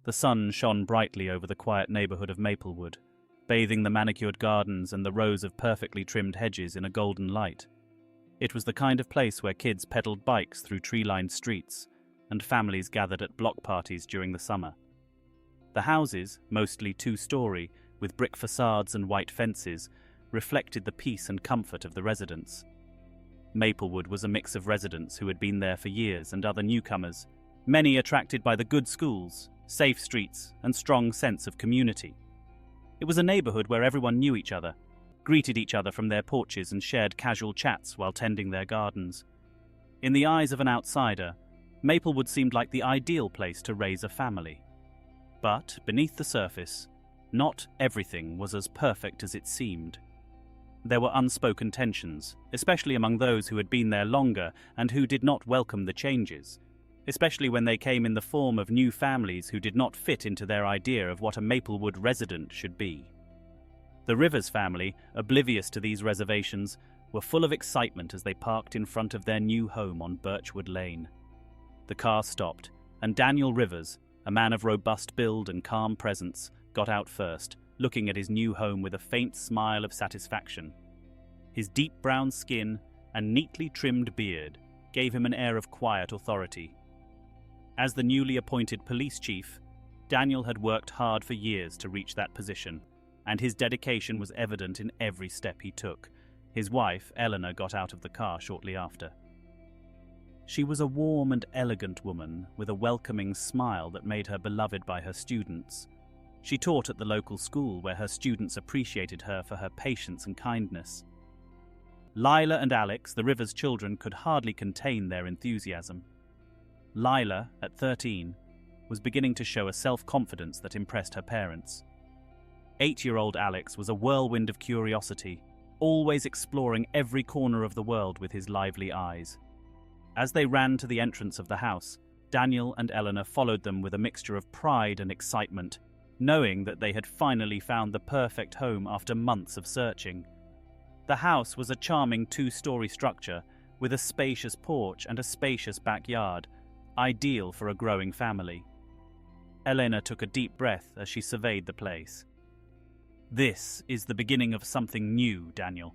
The sun shone brightly over the quiet neighborhood of Maplewood, bathing the manicured gardens and the rows of perfectly trimmed hedges in a golden light. It was the kind of place where kids pedaled bikes through tree-lined streets, and families gathered at block parties during the summer. The houses, mostly two-story, with brick facades and white fences, reflected the peace and comfort of the residents. Maplewood was a mix of residents who had been there for years and other newcomers, many attracted by the good schools, safe streets, and strong sense of community. It was a neighborhood where everyone knew each other, greeted each other from their porches and shared casual chats while tending their gardens. In the eyes of an outsider, Maplewood seemed like the ideal place to raise a family. But, beneath the surface, not everything was as perfect as it seemed. There were unspoken tensions, especially among those who had been there longer and who did not welcome the changes, especially when they came in the form of new families who did not fit into their idea of what a Maplewood resident should be. The Rivers family, oblivious to these reservations, were full of excitement as they parked in front of their new home on Birchwood Lane. The car stopped, and Daniel Rivers, a man of robust build and calm presence, got out first, looking at his new home with a faint smile of satisfaction. His deep brown skin and neatly trimmed beard gave him an air of quiet authority. As the newly appointed police chief, Daniel had worked hard for years to reach that position, and his dedication was evident in every step he took. His wife, Eleanor, got out of the car shortly after. She was a warm and elegant woman with a welcoming smile that made her beloved by her students. She taught at the local school where her students appreciated her for her patience and kindness. Lila and Alex, the Rivers children, could hardly contain their enthusiasm. Lila, at 13, was beginning to show a self-confidence that impressed her parents. 8-year-old Alex was a whirlwind of curiosity, always exploring every corner of the world with his lively eyes. As they ran to the entrance of the house, Daniel and Eleanor followed them with a mixture of pride and excitement, knowing that they had finally found the perfect home after months of searching. The house was a charming 2-story structure with a spacious porch and a spacious backyard, ideal for a growing family. Elena took a deep breath as she surveyed the place. "This is the beginning of something new, Daniel,"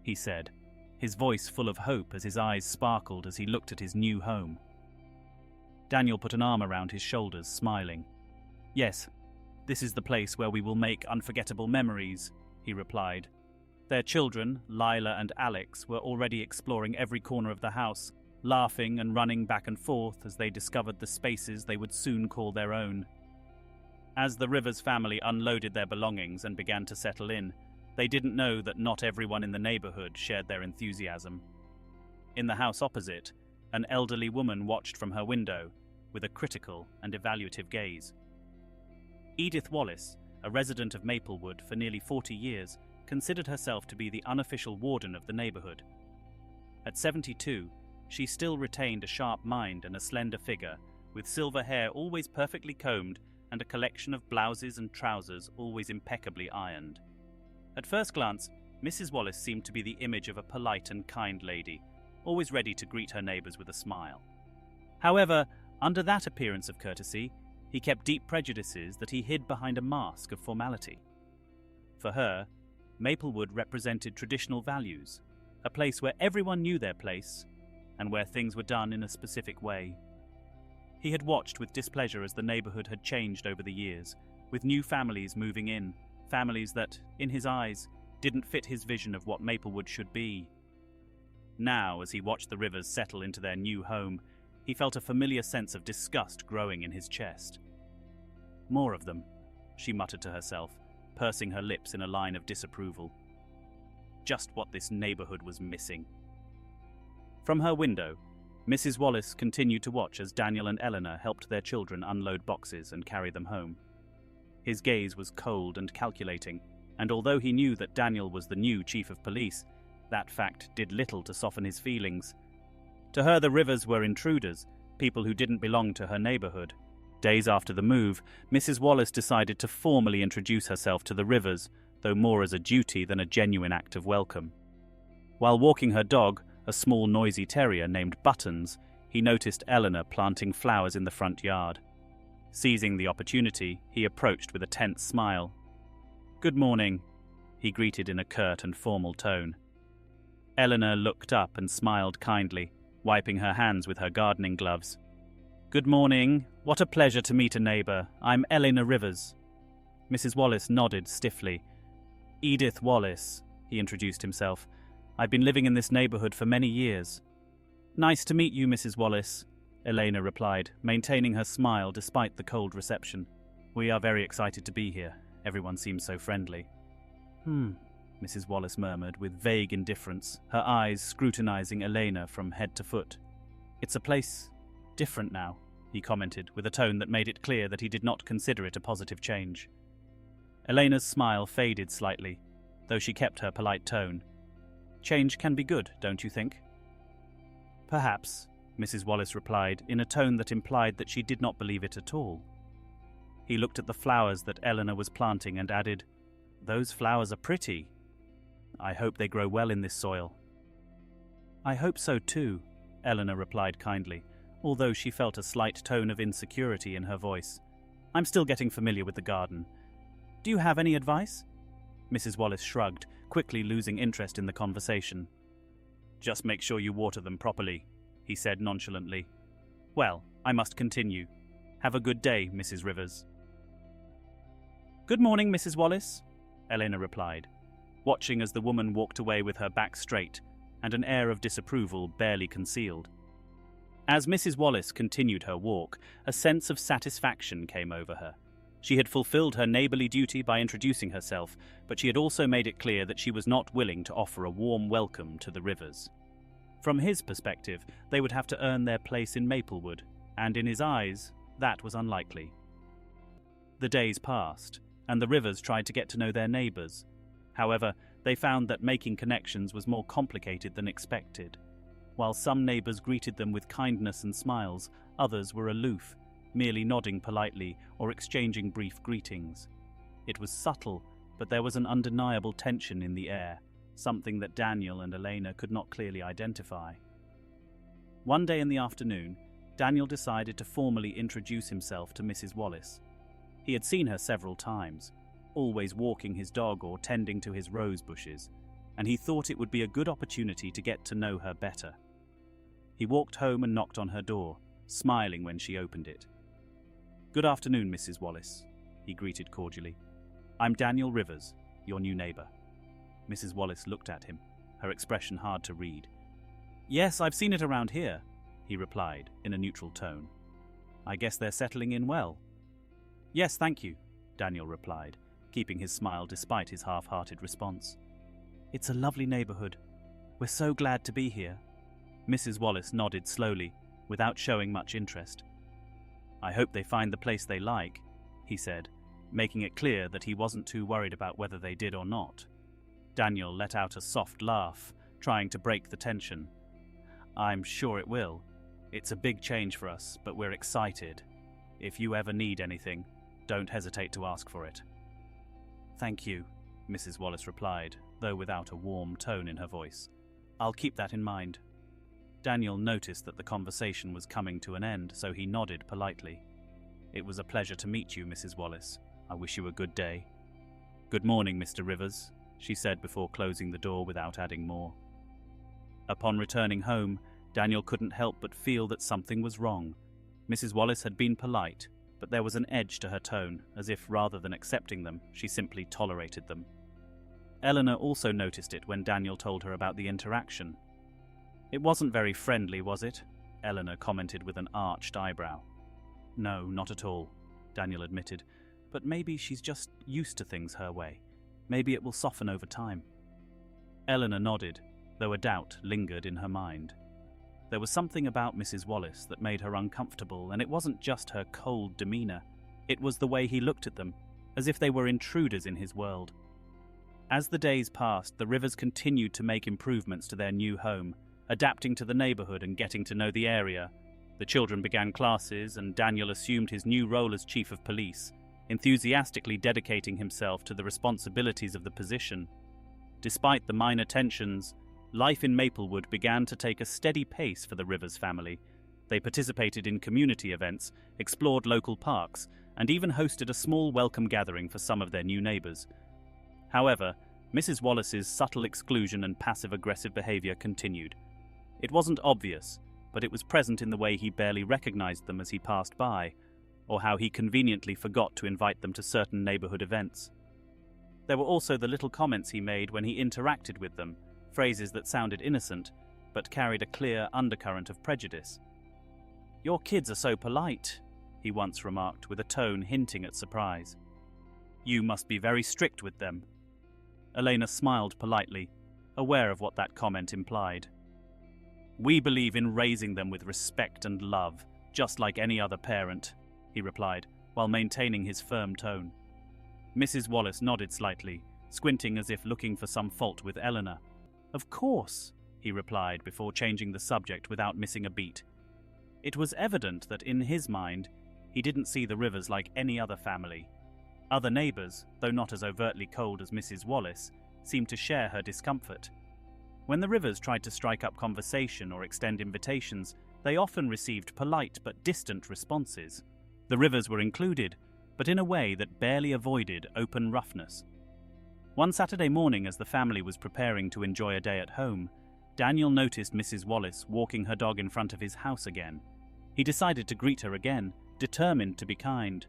he said, his voice full of hope as his eyes sparkled as he looked at his new home. Daniel put an arm around his shoulders, smiling. "Yes, this is the place where we will make unforgettable memories," he replied. Their children, Lila and Alex, were already exploring every corner of the house, laughing and running back and forth as they discovered the spaces they would soon call their own. As the Rivers family unloaded their belongings and began to settle in, they didn't know that not everyone in the neighborhood shared their enthusiasm. In the house opposite, an elderly woman watched from her window with a critical and evaluative gaze. Edith Wallace, a resident of Maplewood for nearly 40 years, considered herself to be the unofficial warden of the neighborhood. At 72, she still retained a sharp mind and a slender figure, with silver hair always perfectly combed and a collection of blouses and trousers always impeccably ironed. At first glance, Mrs. Wallace seemed to be the image of a polite and kind lady, always ready to greet her neighbors with a smile. However, under that appearance of courtesy, he kept deep prejudices that he hid behind a mask of formality. For her, Maplewood represented traditional values, a place where everyone knew their place and where things were done in a specific way. He had watched with displeasure as the neighborhood had changed over the years, with new families moving in, families that, in his eyes, didn't fit his vision of what Maplewood should be. Now, as he watched the Rivers settle into their new home, he felt a familiar sense of disgust growing in his chest. "More of them," she muttered to herself, pursing her lips in a line of disapproval. Just what this neighborhood was missing. From her window, Mrs. Wallace continued to watch as Daniel and Eleanor helped their children unload boxes and carry them home. His gaze was cold and calculating, and although he knew that Daniel was the new chief of police, that fact did little to soften his feelings. To her, the Rivers were intruders, people who didn't belong to her neighborhood. Days after the move, Mrs. Wallace decided to formally introduce herself to the Rivers, though more as a duty than a genuine act of welcome. While walking her dog, a small noisy terrier named Buttons, he noticed Eleanor planting flowers in the front yard. Seizing the opportunity, he approached with a tense smile. "Good morning," he greeted in a curt and formal tone. Eleanor looked up and smiled kindly, wiping her hands with her gardening gloves. "Good morning. What a pleasure to meet a neighbour. I'm Eleanor Rivers." Mrs. Wallace nodded stiffly. "Edith Wallace," he introduced himself. "I've been living in this neighbourhood for many years." "Nice to meet you, Mrs. Wallace," Elena replied, maintaining her smile despite the cold reception. "We are very excited to be here. Everyone seems so friendly." Mrs. Wallace murmured with vague indifference, her eyes scrutinizing Elena from head to foot. "It's a place different now," he commented, with a tone that made it clear that he did not consider it a positive change. Elena's smile faded slightly, though she kept her polite tone. "Change can be good, don't you think?" "Perhaps," Mrs. Wallace replied, in a tone that implied that she did not believe it at all. He looked at the flowers that Eleanor was planting and added, "Those flowers are pretty. I hope they grow well in this soil." "I hope so too," Eleanor replied kindly, although she felt a slight tone of insecurity in her voice. "I'm still getting familiar with the garden. Do you have any advice?" Mrs. Wallace shrugged, quickly losing interest in the conversation. "Just make sure you water them properly," he said nonchalantly. "Well, I must continue. Have a good day, Mrs. Rivers." "Good morning, Mrs. Wallace," Elena replied, watching as the woman walked away with her back straight and an air of disapproval barely concealed. As Mrs. Wallace continued her walk, a sense of satisfaction came over her. She had fulfilled her neighbourly duty by introducing herself, but she had also made it clear that she was not willing to offer a warm welcome to the Rivers. From his perspective, they would have to earn their place in Maplewood, and in his eyes, that was unlikely. The days passed, and the Rivers tried to get to know their neighbours. However, they found that making connections was more complicated than expected. While some neighbours greeted them with kindness and smiles, others were aloof, merely nodding politely or exchanging brief greetings. It was subtle, but there was an undeniable tension in the air, something that Daniel and Elena could not clearly identify. One day in the afternoon, Daniel decided to formally introduce himself to Mrs. Wallace. He had seen her several times, always walking his dog or tending to his rose bushes, and he thought it would be a good opportunity to get to know her better. He walked home and knocked on her door, smiling when she opened it. "Good afternoon, Mrs. Wallace," he greeted cordially. "I'm Daniel Rivers, your new neighbour." Mrs. Wallace looked at him, her expression hard to read. "Yes, I've seen it around here," he replied in a neutral tone. "I guess they're settling in well." "Yes, thank you," Daniel replied, keeping his smile despite his half-hearted response. "It's a lovely neighbourhood. We're so glad to be here." Mrs. Wallace nodded slowly, without showing much interest. "I hope they find the place they like," he said, making it clear that he wasn't too worried about whether they did or not. Daniel let out a soft laugh, trying to break the tension. "I'm sure it will. It's a big change for us, but we're excited. If you ever need anything, don't hesitate to ask for it." "Thank you," Mrs. Wallace replied, though without a warm tone in her voice. "I'll keep that in mind." Daniel noticed that the conversation was coming to an end, so he nodded politely. "It was a pleasure to meet you, Mrs. Wallace. I wish you a good day." "Good morning, Mr. Rivers," she said before closing the door without adding more. Upon returning home, Daniel couldn't help but feel that something was wrong. Mrs. Wallace had been polite, but there was an edge to her tone, as if rather than accepting them, she simply tolerated them. Eleanor also noticed it when Daniel told her about the interaction. "It wasn't very friendly, was it?" Eleanor commented with an arched eyebrow. "No, not at all," Daniel admitted, "but maybe she's just used to things her way. Maybe it will soften over time." Eleanor nodded, though a doubt lingered in her mind. There was something about Mrs. Wallace that made her uncomfortable, and it wasn't just her cold demeanour. It was the way he looked at them, as if they were intruders in his world. As the days passed, the Rivers continued to make improvements to their new home, adapting to the neighbourhood and getting to know the area. The children began classes, and Daniel assumed his new role as chief of police, enthusiastically dedicating himself to the responsibilities of the position. Despite the minor tensions, life in Maplewood began to take a steady pace for the Rivers family. They participated in community events, explored local parks, and even hosted a small welcome gathering for some of their new neighbors. However, Mrs. Wallace's subtle exclusion and passive-aggressive behavior continued. It wasn't obvious, but it was present in the way he barely recognized them as he passed by, or how he conveniently forgot to invite them to certain neighborhood events. There were also the little comments he made when he interacted with them, phrases that sounded innocent, but carried a clear undercurrent of prejudice. "Your kids are so polite," he once remarked with a tone hinting at surprise. "You must be very strict with them." Elena smiled politely, aware of what that comment implied. "We believe in raising them with respect and love, just like any other parent," he replied, while maintaining his firm tone. Mrs. Wallace nodded slightly, squinting as if looking for some fault with Eleanor. "Of course," he replied before changing the subject without missing a beat. It was evident that in his mind, he didn't see the Rivers like any other family. Other neighbors, though not as overtly cold as Mrs. Wallace, seemed to share her discomfort. When the Rivers tried to strike up conversation or extend invitations, they often received polite but distant responses. The Rivers were included, but in a way that barely avoided open roughness. One Saturday morning, as the family was preparing to enjoy a day at home, Daniel noticed Mrs. Wallace walking her dog in front of his house again. He decided to greet her again, determined to be kind.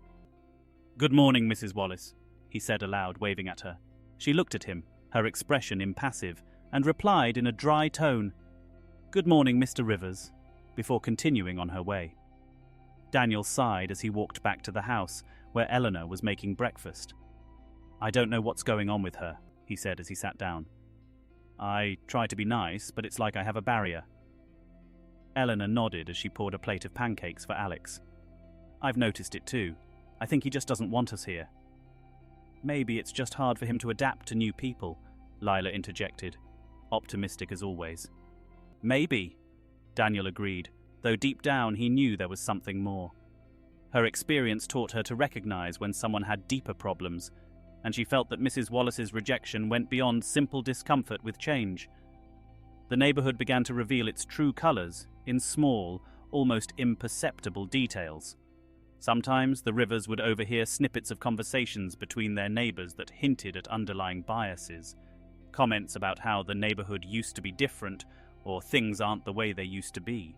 "Good morning, Mrs. Wallace," he said aloud, waving at her. She looked at him, her expression impassive, and replied in a dry tone, "Good morning, Mr. Rivers," before continuing on her way. Daniel sighed as he walked back to the house, where Eleanor was making breakfast. "I don't know what's going on with her," he said as he sat down. "I try to be nice, but it's like I have a barrier." Eleanor nodded as she poured a plate of pancakes for Alex. "I've noticed it too. I think he just doesn't want us here." "Maybe it's just hard for him to adapt to new people," Lila interjected, optimistic as always. "Maybe," Daniel agreed, though deep down he knew there was something more. Her experience taught her to recognize when someone had deeper problems, and she felt that Mrs. Wallace's rejection went beyond simple discomfort with change. The neighborhood began to reveal its true colors in small, almost imperceptible details. Sometimes the Rivers would overhear snippets of conversations between their neighbors that hinted at underlying biases, comments about how the neighborhood used to be different or things aren't the way they used to be.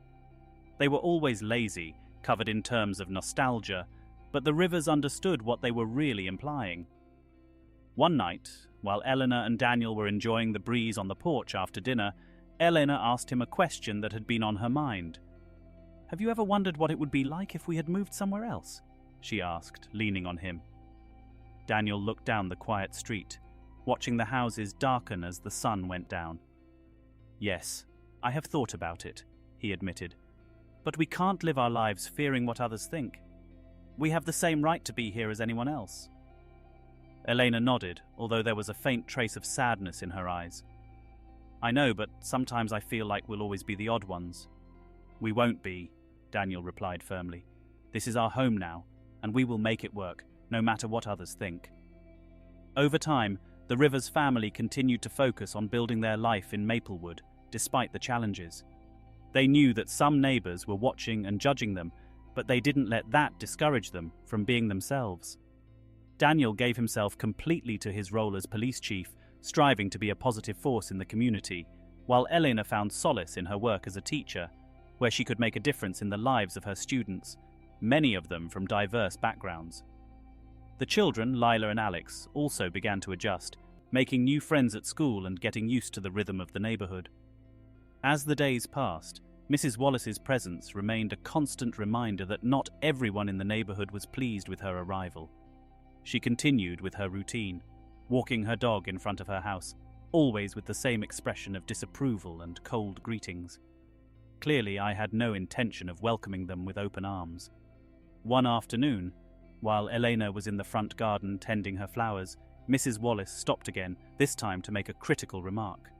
They were always lazy, covered in terms of nostalgia, but the Rivers understood what they were really implying. One night, while Eleanor and Daniel were enjoying the breeze on the porch after dinner, Eleanor asked him a question that had been on her mind. "Have you ever wondered what it would be like if we had moved somewhere else?" she asked, leaning on him. Daniel looked down the quiet street, watching the houses darken as the sun went down. "Yes, I have thought about it," he admitted. "But we can't live our lives fearing what others think. We have the same right to be here as anyone else." Elena nodded, although there was a faint trace of sadness in her eyes. "I know, but sometimes I feel like we'll always be the odd ones." "We won't be," Daniel replied firmly. "This is our home now, and we will make it work, no matter what others think." Over time, the Rivers family continued to focus on building their life in Maplewood, despite the challenges. They knew that some neighbors were watching and judging them, but they didn't let that discourage them from being themselves. Daniel gave himself completely to his role as police chief, striving to be a positive force in the community, while Elena found solace in her work as a teacher, where she could make a difference in the lives of her students, many of them from diverse backgrounds. The children, Lila and Alex, also began to adjust, making new friends at school and getting used to the rhythm of the neighborhood. As the days passed, Mrs. Wallace's presence remained a constant reminder that not everyone in the neighborhood was pleased with her arrival. She continued with her routine, walking her dog in front of her house, always with the same expression of disapproval and cold greetings. Clearly, I had no intention of welcoming them with open arms. One afternoon, while Elena was in the front garden tending her flowers, Mrs. Wallace stopped again, this time to make a critical remark.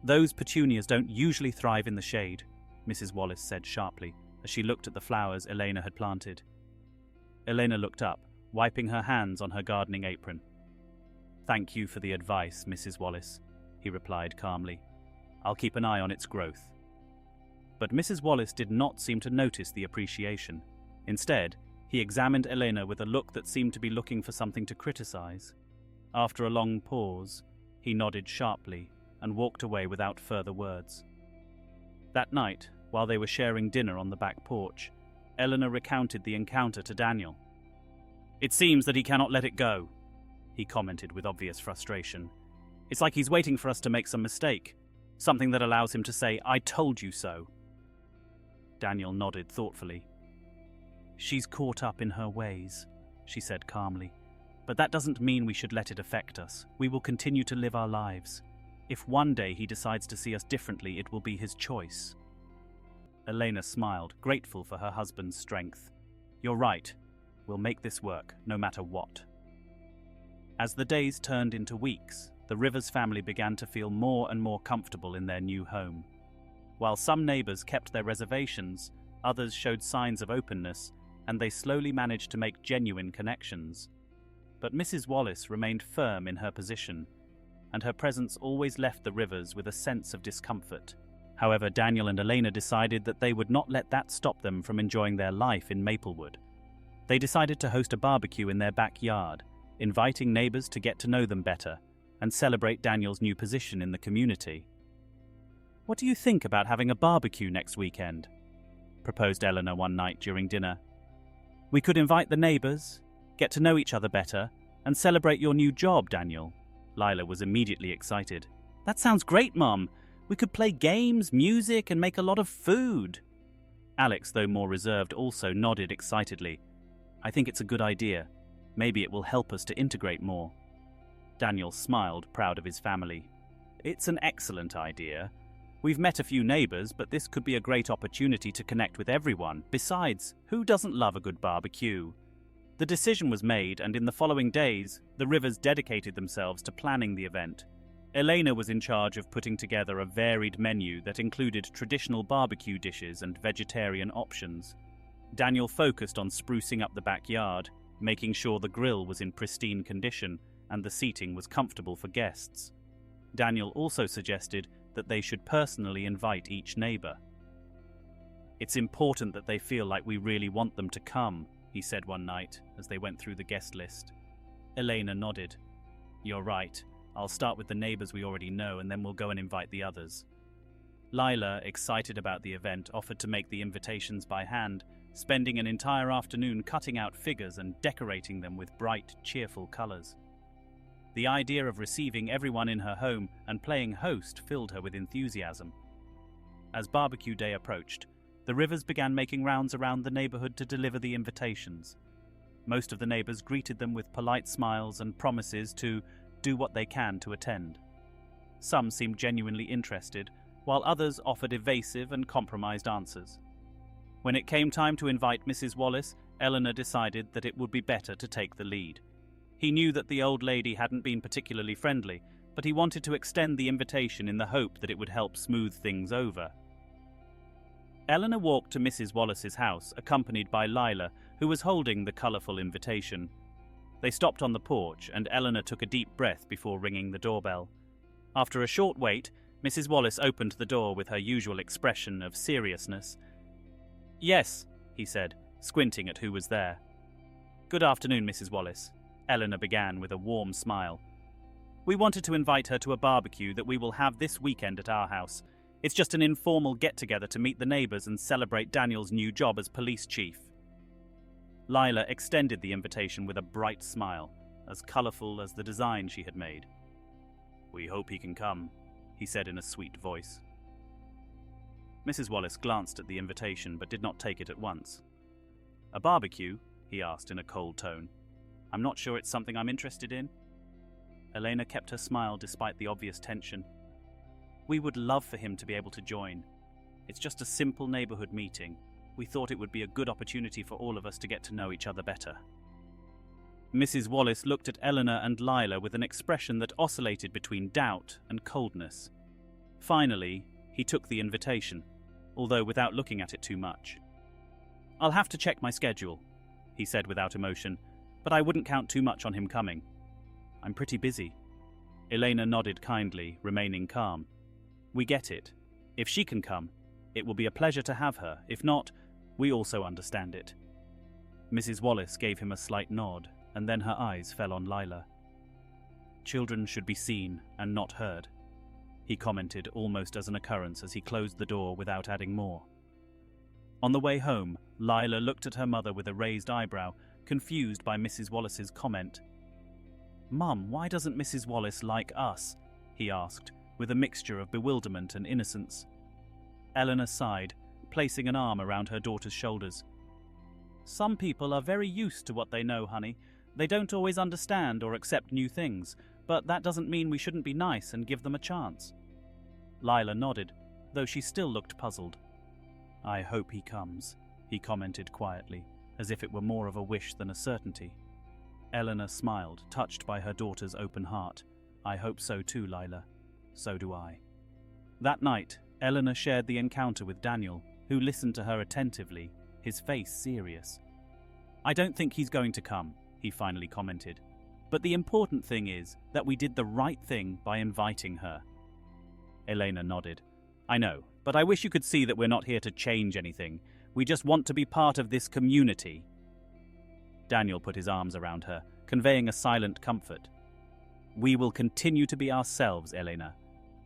"Those petunias don't usually thrive in the shade," Mrs. Wallace said sharply, as she looked at the flowers Elena had planted. Elena looked up, wiping her hands on her gardening apron. "Thank you for the advice, Mrs. Wallace," he replied calmly. "I'll keep an eye on its growth." But Mrs. Wallace did not seem to notice the appreciation. Instead, he examined Elena with a look that seemed to be looking for something to criticize. After a long pause, he nodded sharply and walked away without further words. That night, while they were sharing dinner on the back porch, Eleanor recounted the encounter to Daniel. "It seems that he cannot let it go," he commented with obvious frustration. "It's like he's waiting for us to make some mistake, something that allows him to say, 'I told you so.'" Daniel nodded thoughtfully. "She's caught up in her ways," she said calmly. "But that doesn't mean we should let it affect us. We will continue to live our lives. If one day he decides to see us differently, it will be his choice." Elena smiled, grateful for her husband's strength. "You're right. We'll make this work, no matter what." As the days turned into weeks, the Rivers family began to feel more and more comfortable in their new home. While some neighbors kept their reservations, others showed signs of openness, and they slowly managed to make genuine connections. But Mrs. Wallace remained firm in her position, and her presence always left the Rivers with a sense of discomfort. However, Daniel and Elena decided that they would not let that stop them from enjoying their life in Maplewood. They decided to host a barbecue in their backyard, inviting neighbors to get to know them better and celebrate Daniel's new position in the community. "What do you think about having a barbecue next weekend?" proposed Eleanor one night during dinner. "We could invite the neighbors, get to know each other better, and celebrate your new job, Daniel." Lila was immediately excited. "That sounds great, Mom. We could play games, music, and make a lot of food." Alex, though more reserved, also nodded excitedly. "I think it's a good idea. Maybe it will help us to integrate more." Daniel smiled, proud of his family. "It's an excellent idea. We've met a few neighbors, but this could be a great opportunity to connect with everyone. Besides, who doesn't love a good barbecue?" The decision was made, and in the following days, the Rivers dedicated themselves to planning the event. Elena was in charge of putting together a varied menu that included traditional barbecue dishes and vegetarian options. Daniel focused on sprucing up the backyard, making sure the grill was in pristine condition and the seating was comfortable for guests. Daniel also suggested that they should personally invite each neighbor. "It's important that they feel like we really want them to come," he said one night as they went through the guest list. Elena nodded. "You're right. I'll start with the neighbors we already know, and then we'll go and invite the others." Lila, excited about the event, offered to make the invitations by hand, spending an entire afternoon cutting out figures and decorating them with bright, cheerful colors. The idea of receiving everyone in her home and playing host filled her with enthusiasm. As barbecue day approached, the Rivers began making rounds around the neighborhood to deliver the invitations. Most of the neighbors greeted them with polite smiles and promises to do what they can to attend. Some seemed genuinely interested, while others offered evasive and compromised answers. When it came time to invite Mrs. Wallace, Eleanor decided that it would be better to take the lead. He knew that the old lady hadn't been particularly friendly, but he wanted to extend the invitation in the hope that it would help smooth things over. Eleanor walked to Mrs. Wallace's house, accompanied by Lila, who was holding the colourful invitation. They stopped on the porch, and Eleanor took a deep breath before ringing the doorbell. After a short wait, Mrs. Wallace opened the door with her usual expression of seriousness. "Yes," he said, squinting at who was there. "Good afternoon, Mrs. Wallace," Eleanor began with a warm smile. "We wanted to invite her to a barbecue that we will have this weekend at our house. It's just an informal get-together to meet the neighbors and celebrate Daniel's new job as police chief." Lila extended the invitation with a bright smile, as colorful as the design she had made. "We hope he can come," he said in a sweet voice. Mrs. Wallace glanced at the invitation but did not take it at once. "A barbecue?" he asked in a cold tone. "I'm not sure it's something I'm interested in." Elena kept her smile despite the obvious tension. "We would love for him to be able to join. It's just a simple neighborhood meeting. We thought it would be a good opportunity for all of us to get to know each other better." Mrs. Wallace looked at Eleanor and Lila with an expression that oscillated between doubt and coldness. Finally, he took the invitation, although without looking at it too much. "I'll have to check my schedule," he said without emotion, "but I wouldn't count too much on him coming. I'm pretty busy." Elena nodded kindly, remaining calm. "We get it. If she can come, It will be a pleasure to have her. If not, we also understand it." Mrs. Wallace gave him a slight nod, and then her eyes fell on Lila. "Children should be seen and not heard," he commented almost as an occurrence as he closed the door without adding more. On the way home, Lila looked at her mother with a raised eyebrow, confused by Mrs. Wallace's comment. "Mum, why doesn't Mrs. Wallace like us?" he asked, with a mixture of bewilderment and innocence. Eleanor sighed, placing an arm around her daughter's shoulders. "Some people are very used to what they know, honey. They don't always understand or accept new things, but that doesn't mean we shouldn't be nice and give them a chance." Lila nodded, though she still looked puzzled. "I hope he comes," he commented quietly, as if it were more of a wish than a certainty. Eleanor smiled, touched by her daughter's open heart. "I hope so too, Lila. So do I." That night, Eleanor shared the encounter with Daniel, who listened to her attentively, his face serious. "I don't think he's going to come," he finally commented. "But the important thing is that we did the right thing by inviting her." Elena nodded. "I know, but I wish you could see that we're not here to change anything. We just want to be part of this community." Daniel put his arms around her, conveying a silent comfort. "We will continue to be ourselves, Elena.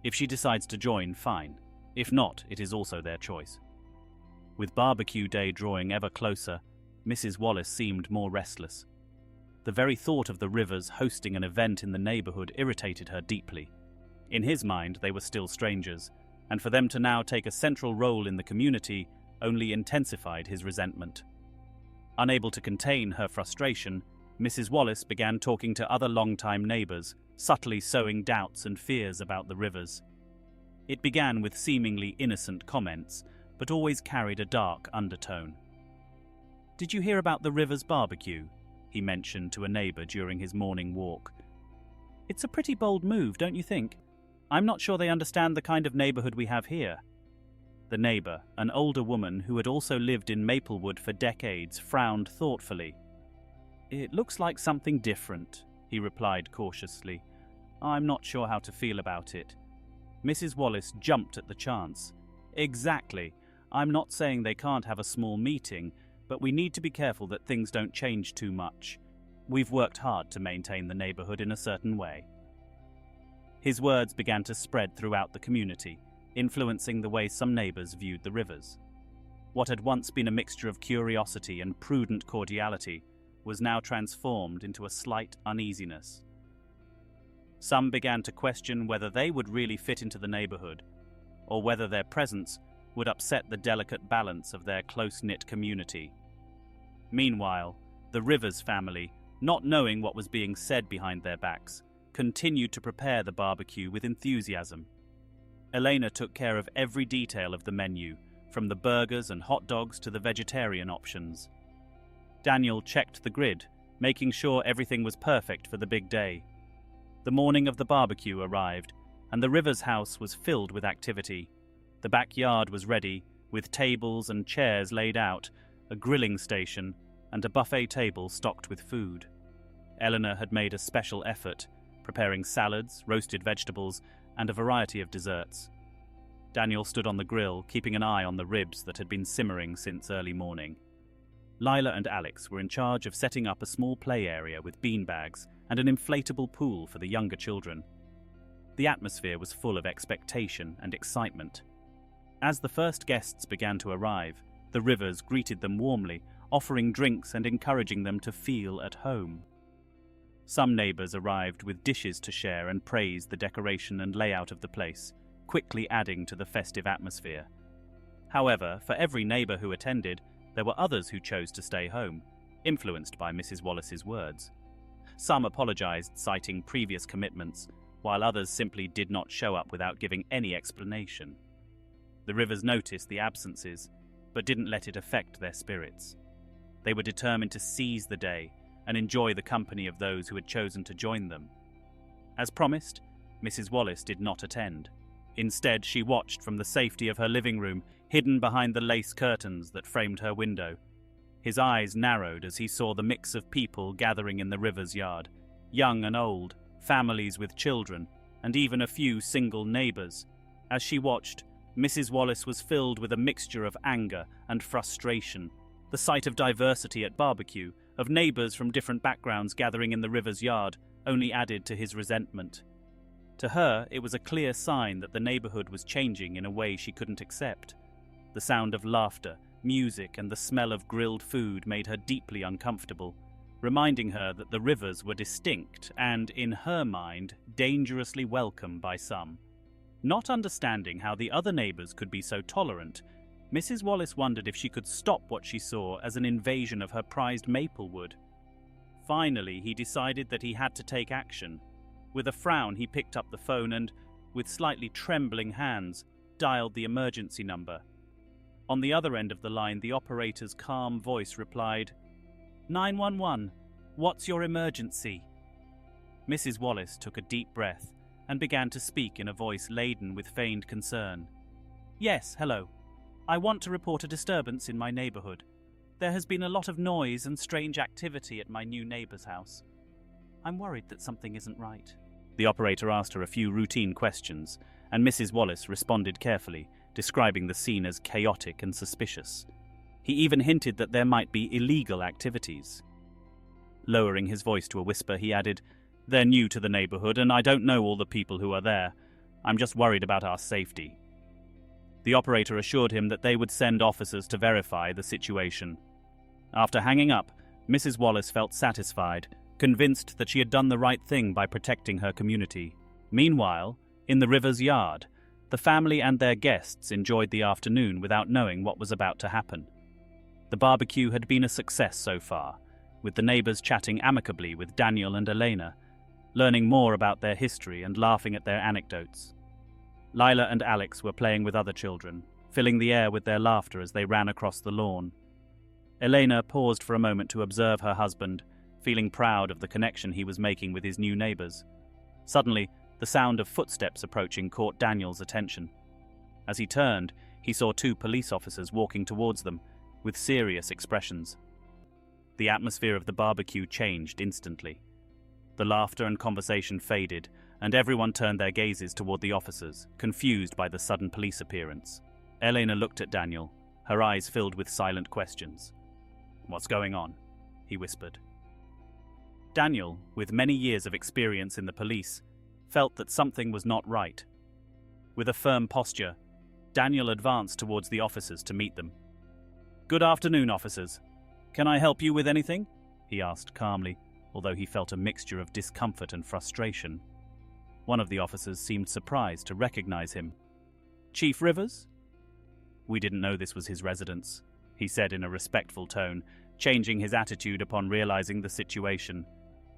If she decides to join, fine. If not, it is also their choice." With barbecue day drawing ever closer, Mrs. Wallace seemed more restless. The very thought of the Rivers hosting an event in the neighborhood irritated her deeply. In his mind, they were still strangers, and for them to now take a central role in the community only intensified his resentment. Unable to contain her frustration, Mrs. Wallace began talking to other longtime neighbors, subtly sowing doubts and fears about the Rivers. It began with seemingly innocent comments, but always carried a dark undertone. "Did you hear about the Rivers barbecue?" he mentioned to a neighbor during his morning walk. "It's a pretty bold move, don't you think? I'm not sure they understand the kind of neighborhood we have here." The neighbor, an older woman who had also lived in Maplewood for decades, frowned thoughtfully. "It looks like something different," he replied cautiously. "I'm not sure how to feel about it." Mrs. Wallace jumped at the chance. "Exactly. I'm not saying they can't have a small meeting, but we need to be careful that things don't change too much. We've worked hard to maintain the neighborhood in a certain way." His words began to spread throughout the community, influencing the way some neighbors viewed the Rivers. What had once been a mixture of curiosity and prudent cordiality was now transformed into a slight uneasiness. Some began to question whether they would really fit into the neighborhood, or whether their presence would upset the delicate balance of their close-knit community. Meanwhile, the Rivers family, not knowing what was being said behind their backs, continued to prepare the barbecue with enthusiasm. Elena took care of every detail of the menu, from the burgers and hot dogs to the vegetarian options. Daniel checked the grid, making sure everything was perfect for the big day. The morning of the barbecue arrived, and the Rivers house was filled with activity. The backyard was ready, with tables and chairs laid out, a grilling station, and a buffet table stocked with food. Eleanor had made a special effort, preparing salads, roasted vegetables, and a variety of desserts. Daniel stood on the grill, keeping an eye on the ribs that had been simmering since early morning. Lila and Alex were in charge of setting up a small play area with beanbags and an inflatable pool for the younger children. The atmosphere was full of expectation and excitement. As the first guests began to arrive, the Rivers greeted them warmly, offering drinks and encouraging them to feel at home. Some neighbors arrived with dishes to share and praised the decoration and layout of the place, quickly adding to the festive atmosphere. However, for every neighbor who attended, there were others who chose to stay home, influenced by Mrs. Wallace's words. Some apologized, citing previous commitments, while others simply did not show up without giving any explanation. The Rivers noticed the absences, but didn't let it affect their spirits. They were determined to seize the day and enjoy the company of those who had chosen to join them. As promised, Mrs. Wallace did not attend. Instead, she watched from the safety of her living room, hidden behind the lace curtains that framed her window. His eyes narrowed as he saw the mix of people gathering in the Rivers yard, young and old, families with children, and even a few single neighbors. As she watched, Mrs. Wallace was filled with a mixture of anger and frustration. The sight of diversity at barbecue, of neighbours from different backgrounds gathering in the river's yard, only added to his resentment. To her, it was a clear sign that the neighbourhood was changing in a way she couldn't accept. The sound of laughter, music, and the smell of grilled food made her deeply uncomfortable, reminding her that the Rivers were distinct and, in her mind, dangerously welcome by some. Not understanding how the other neighbours could be so tolerant, Mrs. Wallace wondered if she could stop what she saw as an invasion of her prized Maplewood. Finally, he decided that he had to take action. With a frown, he picked up the phone and, with slightly trembling hands, dialed the emergency number. On the other end of the line, the operator's calm voice replied, "911, what's your emergency?" Mrs. Wallace took a deep breath and began to speak in a voice laden with feigned concern. "Yes, hello. I want to report a disturbance in my neighbourhood. There has been a lot of noise and strange activity at my new neighbour's house. I'm worried that something isn't right." The operator asked her a few routine questions, and Mrs. Wallace responded carefully, describing the scene as chaotic and suspicious. He even hinted that there might be illegal activities. Lowering his voice to a whisper, he added, "They're new to the neighbourhood, and I don't know all the people who are there. I'm just worried about our safety." The operator assured him that they would send officers to verify the situation. After hanging up, Mrs. Wallace felt satisfied, convinced that she had done the right thing by protecting her community. Meanwhile, in the river's yard, the family and their guests enjoyed the afternoon without knowing what was about to happen. The barbecue had been a success so far, with the neighbours chatting amicably with Daniel and Elena, learning more about their history and laughing at their anecdotes. Lila and Alex were playing with other children, filling the air with their laughter as they ran across the lawn. Elena paused for a moment to observe her husband, feeling proud of the connection he was making with his new neighbours. Suddenly, the sound of footsteps approaching caught Daniel's attention. As he turned, he saw two police officers walking towards them, with serious expressions. The atmosphere of the barbecue changed instantly. The laughter and conversation faded, and everyone turned their gazes toward the officers, confused by the sudden police appearance. Elena looked at Daniel, her eyes filled with silent questions. "What's going on?" he whispered. Daniel, with many years of experience in the police, felt that something was not right. With a firm posture, Daniel advanced towards the officers to meet them. "Good afternoon, officers. Can I help you with anything?" he asked calmly, although he felt a mixture of discomfort and frustration. One of the officers seemed surprised to recognize him. "Chief Rivers?" "We didn't know this was his residence," he said in a respectful tone, changing his attitude upon realizing the situation.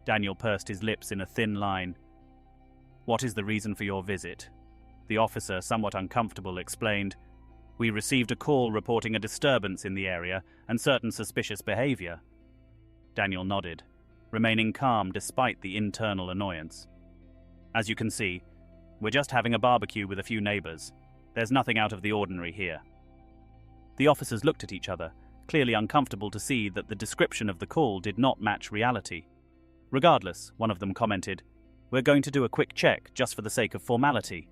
Daniel pursed his lips in a thin line. "What is the reason for your visit?" The officer, somewhat uncomfortable, explained, "We received a call reporting a disturbance in the area and certain suspicious behavior." Daniel nodded, remaining calm despite the internal annoyance. "As you can see, we're just having a barbecue with a few neighbours. There's nothing out of the ordinary here." The officers looked at each other, clearly uncomfortable to see that the description of the call did not match reality. Regardless, one of them commented, "We're going to do a quick check, just for the sake of formality."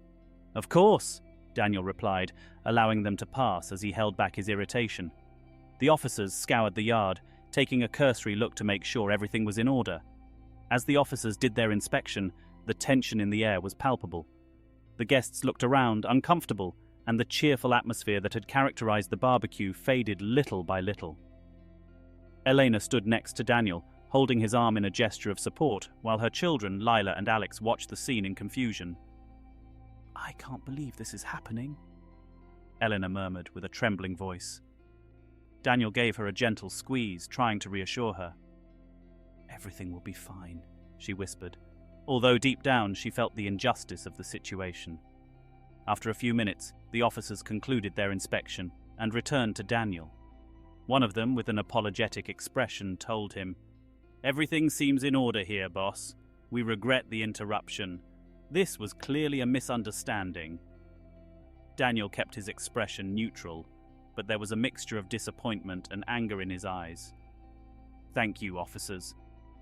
"Of course," Daniel replied, allowing them to pass as he held back his irritation. The officers scoured the yard, taking a cursory look to make sure everything was in order. As the officers did their inspection, the tension in the air was palpable. The guests looked around, uncomfortable, and the cheerful atmosphere that had characterized the barbecue faded little by little. Elena stood next to Daniel, holding his arm in a gesture of support, while her children, Lila and Alex, watched the scene in confusion. "I can't believe this is happening," Elena murmured with a trembling voice. Daniel gave her a gentle squeeze, trying to reassure her. "Everything will be fine," she whispered, although deep down she felt the injustice of the situation. After a few minutes, the officers concluded their inspection and returned to Daniel. One of them, with an apologetic expression, told him, "Everything seems in order here, boss. We regret the interruption. This was clearly a misunderstanding." Daniel kept his expression neutral, but there was a mixture of disappointment and anger in his eyes. "Thank you, officers.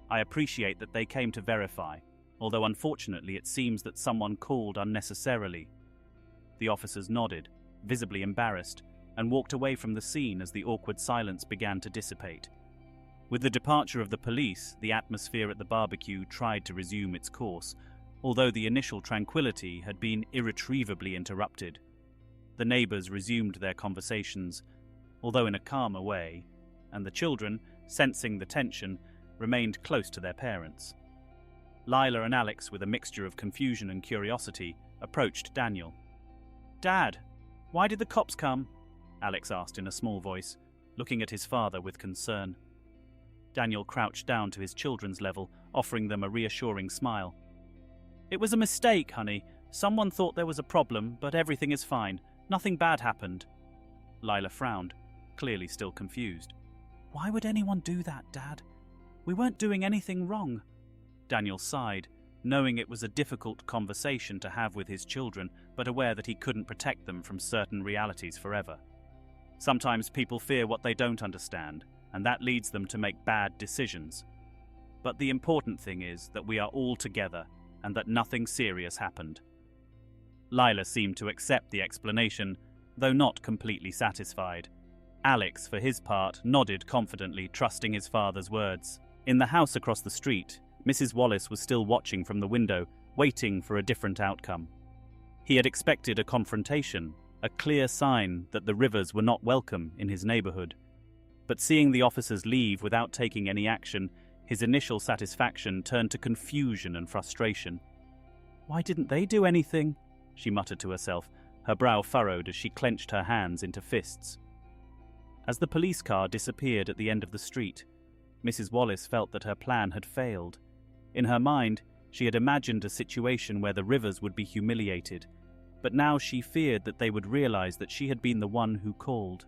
I appreciate that they came to verify, although unfortunately it seems that someone called unnecessarily." The officers nodded, visibly embarrassed, and walked away from the scene as the awkward silence began to dissipate. With the departure of the police, the atmosphere at the barbecue tried to resume its course, although the initial tranquility had been irretrievably interrupted. The neighbors resumed their conversations, although in a calmer way, and the children, sensing the tension, remained close to their parents. Lila and Alex, with a mixture of confusion and curiosity, approached Daniel. "Dad, why did the cops come?" Alex asked in a small voice, looking at his father with concern. Daniel crouched down to his children's level, offering them a reassuring smile. "It was a mistake, honey. Someone thought there was a problem, but everything is fine. Nothing bad happened." Lila frowned, clearly still confused. "Why would anyone do that, Dad? We weren't doing anything wrong." Daniel sighed, knowing it was a difficult conversation to have with his children, but aware that he couldn't protect them from certain realities forever. Sometimes people fear what they don't understand, and that leads them to make bad decisions. But the important thing is that we are all together and that nothing serious happened. Lila seemed to accept the explanation, though not completely satisfied. Alex, for his part, nodded confidently, trusting his father's words. In the house across the street, Mrs. Wallace was still watching from the window, waiting for a different outcome. He had expected a confrontation, a clear sign that the Rivers were not welcome in his neighborhood. But seeing the officers leave without taking any action, his initial satisfaction turned to confusion and frustration. "Why didn't they do anything?" she muttered to herself, her brow furrowed as she clenched her hands into fists. As the police car disappeared at the end of the street, Mrs. Wallace felt that her plan had failed. In her mind, she had imagined a situation where the Rivers would be humiliated, but now she feared that they would realize that she had been the one who called.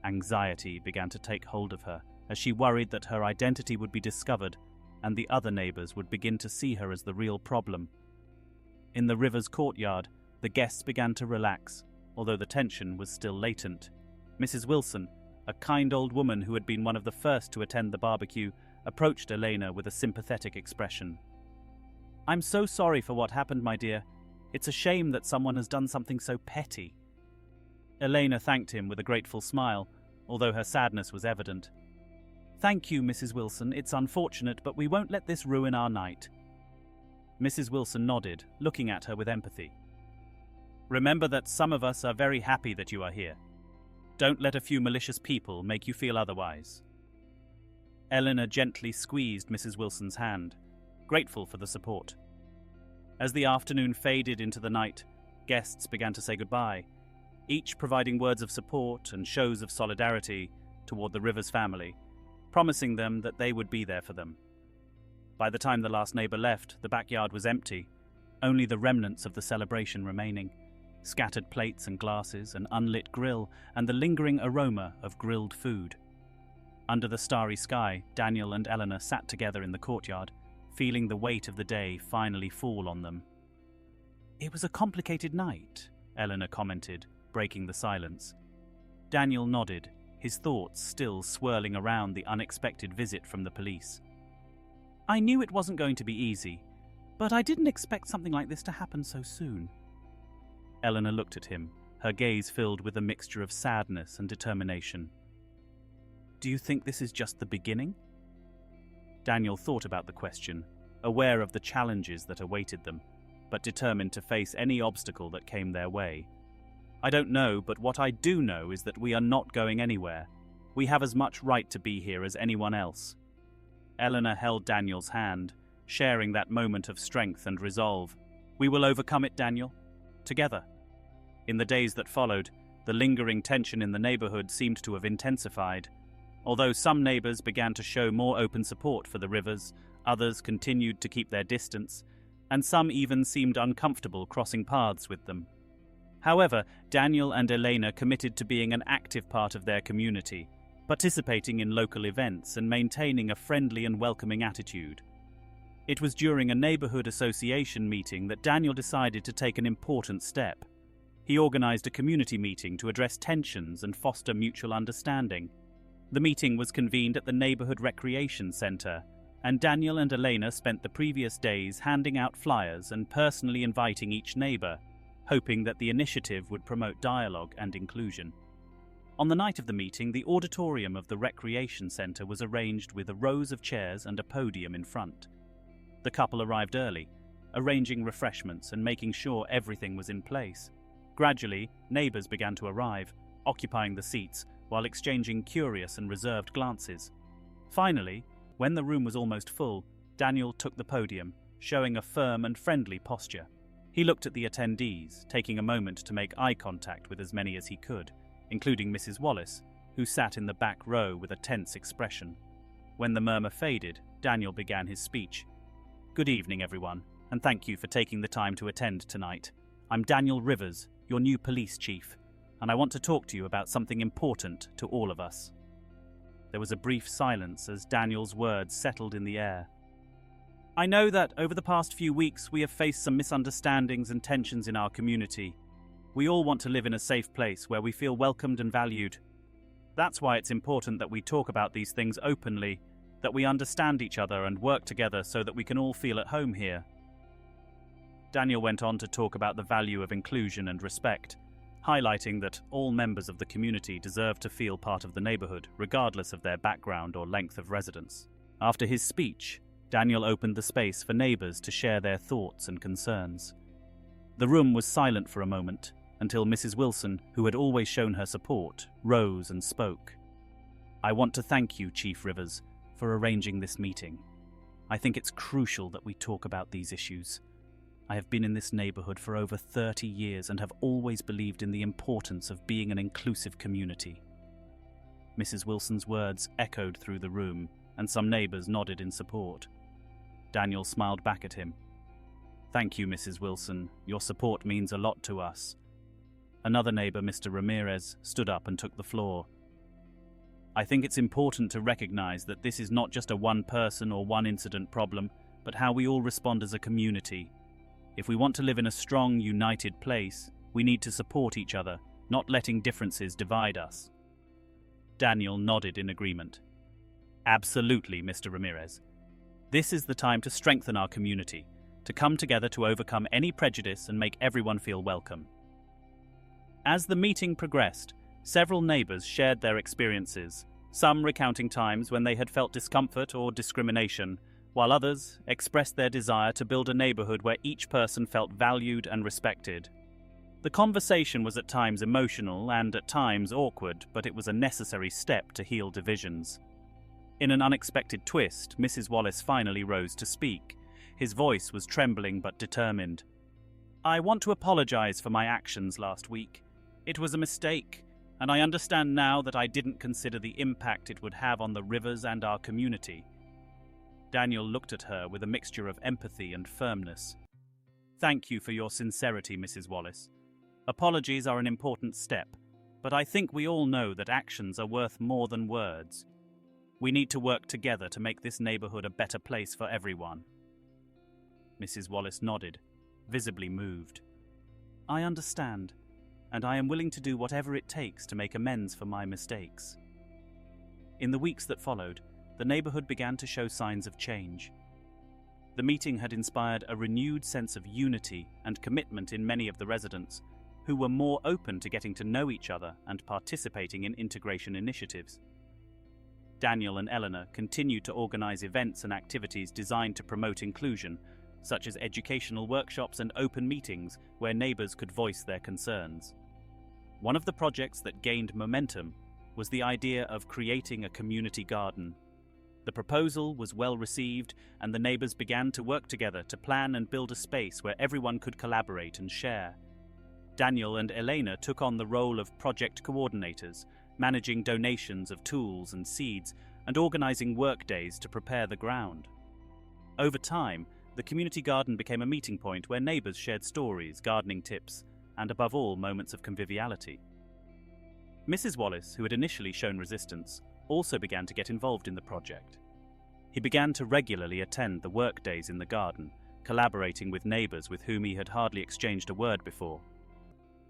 Anxiety began to take hold of her, as she worried that her identity would be discovered and the other neighbors would begin to see her as the real problem. In the Rivers courtyard, the guests began to relax, although the tension was still latent. Mrs. Wilson, a kind old woman who had been one of the first to attend the barbecue, approached Elena with a sympathetic expression. "I'm so sorry for what happened, my dear. It's a shame that someone has done something so petty." Elena thanked him with a grateful smile, although her sadness was evident. "Thank you, Mrs. Wilson. It's unfortunate, but we won't let this ruin our night." Mrs. Wilson nodded, looking at her with empathy. "Remember that some of us are very happy that you are here. Don't let a few malicious people make you feel otherwise." Eleanor gently squeezed Mrs. Wilson's hand, grateful for the support. As the afternoon faded into the night, guests began to say goodbye, each providing words of support and shows of solidarity toward the Rivers family, promising them that they would be there for them. By the time the last neighbor left, the backyard was empty, only the remnants of the celebration remaining, scattered plates and glasses, an unlit grill, and the lingering aroma of grilled food. Under the starry sky, Daniel and Eleanor sat together in the courtyard, feeling the weight of the day finally fall on them. "It was a complicated night," Eleanor commented, breaking the silence. Daniel nodded, his thoughts still swirling around the unexpected visit from the police. "I knew it wasn't going to be easy, but I didn't expect something like this to happen so soon." Eleanor looked at him, her gaze filled with a mixture of sadness and determination. "Do you think this is just the beginning?" Daniel thought about the question, aware of the challenges that awaited them, but determined to face any obstacle that came their way. "I don't know, but what I do know is that we are not going anywhere. We have as much right to be here as anyone else." Eleanor held Daniel's hand, sharing that moment of strength and resolve. "We will overcome it, Daniel. Together." In the days that followed, the lingering tension in the neighborhood seemed to have intensified. Although some neighbors began to show more open support for the Rivers, others continued to keep their distance, and some even seemed uncomfortable crossing paths with them. However, Daniel and Elena committed to being an active part of their community, participating in local events and maintaining a friendly and welcoming attitude. It was during a neighborhood association meeting that Daniel decided to take an important step. He organized a community meeting to address tensions and foster mutual understanding. The meeting was convened at the neighborhood recreation center, and Daniel and Elena spent the previous days handing out flyers and personally inviting each neighbor, hoping that the initiative would promote dialogue and inclusion. On the night of the meeting, the auditorium of the recreation centre was arranged with rows of chairs and a podium in front. The couple arrived early, arranging refreshments and making sure everything was in place. Gradually, neighbours began to arrive, occupying the seats while exchanging curious and reserved glances. Finally, when the room was almost full, Daniel took the podium, showing a firm and friendly posture. He looked at the attendees, taking a moment to make eye contact with as many as he could, including Mrs. Wallace, who sat in the back row with a tense expression. When the murmur faded, Daniel began his speech. "Good evening, everyone, and thank you for taking the time to attend tonight. I'm Daniel Rivers, your new police chief, and I want to talk to you about something important to all of us." There was a brief silence as Daniel's words settled in the air. "I know that over the past few weeks we have faced some misunderstandings and tensions in our community. We all want to live in a safe place where we feel welcomed and valued. That's why it's important that we talk about these things openly, that we understand each other and work together so that we can all feel at home here." Daniel went on to talk about the value of inclusion and respect, highlighting that all members of the community deserve to feel part of the neighborhood, regardless of their background or length of residence. After his speech, Daniel opened the space for neighbors to share their thoughts and concerns. The room was silent for a moment, until Mrs. Wilson, who had always shown her support, rose and spoke. "I want to thank you, Chief Rivers, for arranging this meeting. I think it's crucial that we talk about these issues. I have been in this neighborhood for over 30 years and have always believed in the importance of being an inclusive community." Mrs. Wilson's words echoed through the room, and some neighbors nodded in support. Daniel smiled back at him. "Thank you, Mrs. Wilson. Your support means a lot to us." Another neighbor, Mr. Ramirez, stood up and took the floor. "I think it's important to recognize that this is not just a one-person or one-incident problem, but how we all respond as a community. If we want to live in a strong, united place, we need to support each other, not letting differences divide us." Daniel nodded in agreement. "Absolutely, Mr. Ramirez. This is the time to strengthen our community, to come together to overcome any prejudice and make everyone feel welcome." As the meeting progressed, several neighbors shared their experiences, some recounting times when they had felt discomfort or discrimination, while others expressed their desire to build a neighborhood where each person felt valued and respected. The conversation was at times emotional and at times awkward, but it was a necessary step to heal divisions. In an unexpected twist, Mrs. Wallace finally rose to speak. His voice was trembling but determined. "I want to apologize for my actions last week. It was a mistake, and I understand now that I didn't consider the impact it would have on the Rivers and our community." Daniel looked at her with a mixture of empathy and firmness. "Thank you for your sincerity, Mrs. Wallace. Apologies are an important step, but I think we all know that actions are worth more than words. We need to work together to make this neighborhood a better place for everyone." Mrs. Wallace nodded, visibly moved. "I understand, and I am willing to do whatever it takes to make amends for my mistakes." In the weeks that followed, the neighborhood began to show signs of change. The meeting had inspired a renewed sense of unity and commitment in many of the residents, who were more open to getting to know each other and participating in integration initiatives. Daniel and Eleanor continued to organize events and activities designed to promote inclusion, such as educational workshops and open meetings where neighbors could voice their concerns. One of the projects that gained momentum was the idea of creating a community garden. The proposal was well received, and the neighbors began to work together to plan and build a space where everyone could collaborate and share. Daniel and Elena took on the role of project coordinators, managing donations of tools and seeds, and organizing work days to prepare the ground. Over time, the community garden became a meeting point where neighbors shared stories, gardening tips, and above all, moments of conviviality. Mrs. Wallace, who had initially shown resistance, also began to get involved in the project. He began to regularly attend the work days in the garden, collaborating with neighbors with whom he had hardly exchanged a word before.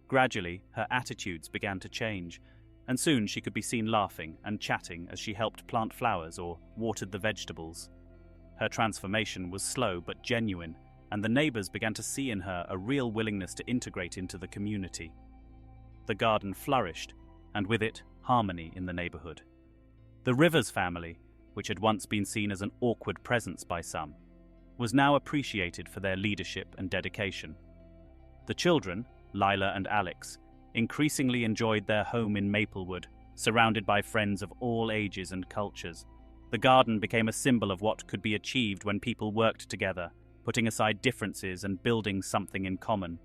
Gradually, her attitudes began to change, and soon she could be seen laughing and chatting as she helped plant flowers or watered the vegetables. Her transformation was slow but genuine, and the neighbors began to see in her a real willingness to integrate into the community. The garden flourished, and with it, harmony in the neighborhood. The Rivers family, which had once been seen as an awkward presence by some, was now appreciated for their leadership and dedication. The children, Lila and Alex, increasingly enjoyed their home in Maplewood, surrounded by friends of all ages and cultures. The garden became a symbol of what could be achieved when people worked together, putting aside differences and building something in common.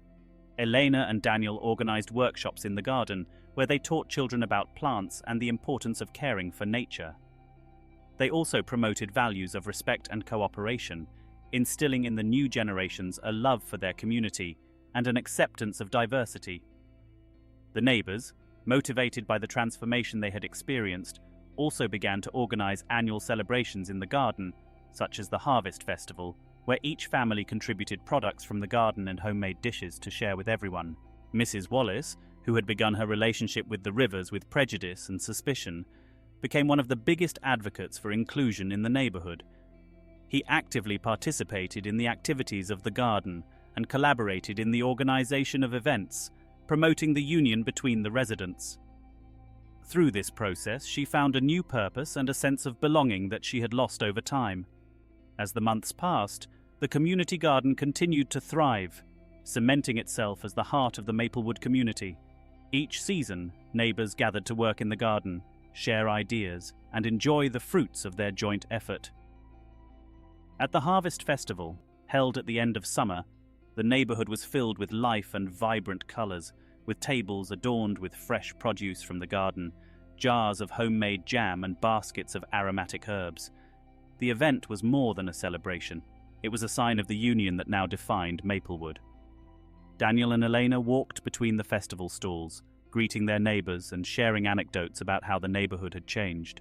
Elena and Daniel organized workshops in the garden where they taught children about plants and the importance of caring for nature. They also promoted values of respect and cooperation, instilling in the new generations a love for their community and an acceptance of diversity. The neighbors, motivated by the transformation they had experienced, also began to organize annual celebrations in the garden, such as the Harvest Festival, where each family contributed products from the garden and homemade dishes to share with everyone. Mrs. Wallace, who had begun her relationship with the Rivers with prejudice and suspicion, became one of the biggest advocates for inclusion in the neighborhood. He actively participated in the activities of the garden and collaborated in the organization of events, promoting the union between the residents. Through this process, she found a new purpose and a sense of belonging that she had lost over time. As the months passed, the community garden continued to thrive, cementing itself as the heart of the Maplewood community. Each season, neighbors gathered to work in the garden, share ideas, and enjoy the fruits of their joint effort. At the Harvest Festival, held at the end of summer, the neighborhood was filled with life and vibrant colors, with tables adorned with fresh produce from the garden, jars of homemade jam and baskets of aromatic herbs. The event was more than a celebration. It was a sign of the union that now defined Maplewood. Daniel and Elena walked between the festival stalls, greeting their neighbors and sharing anecdotes about how the neighborhood had changed.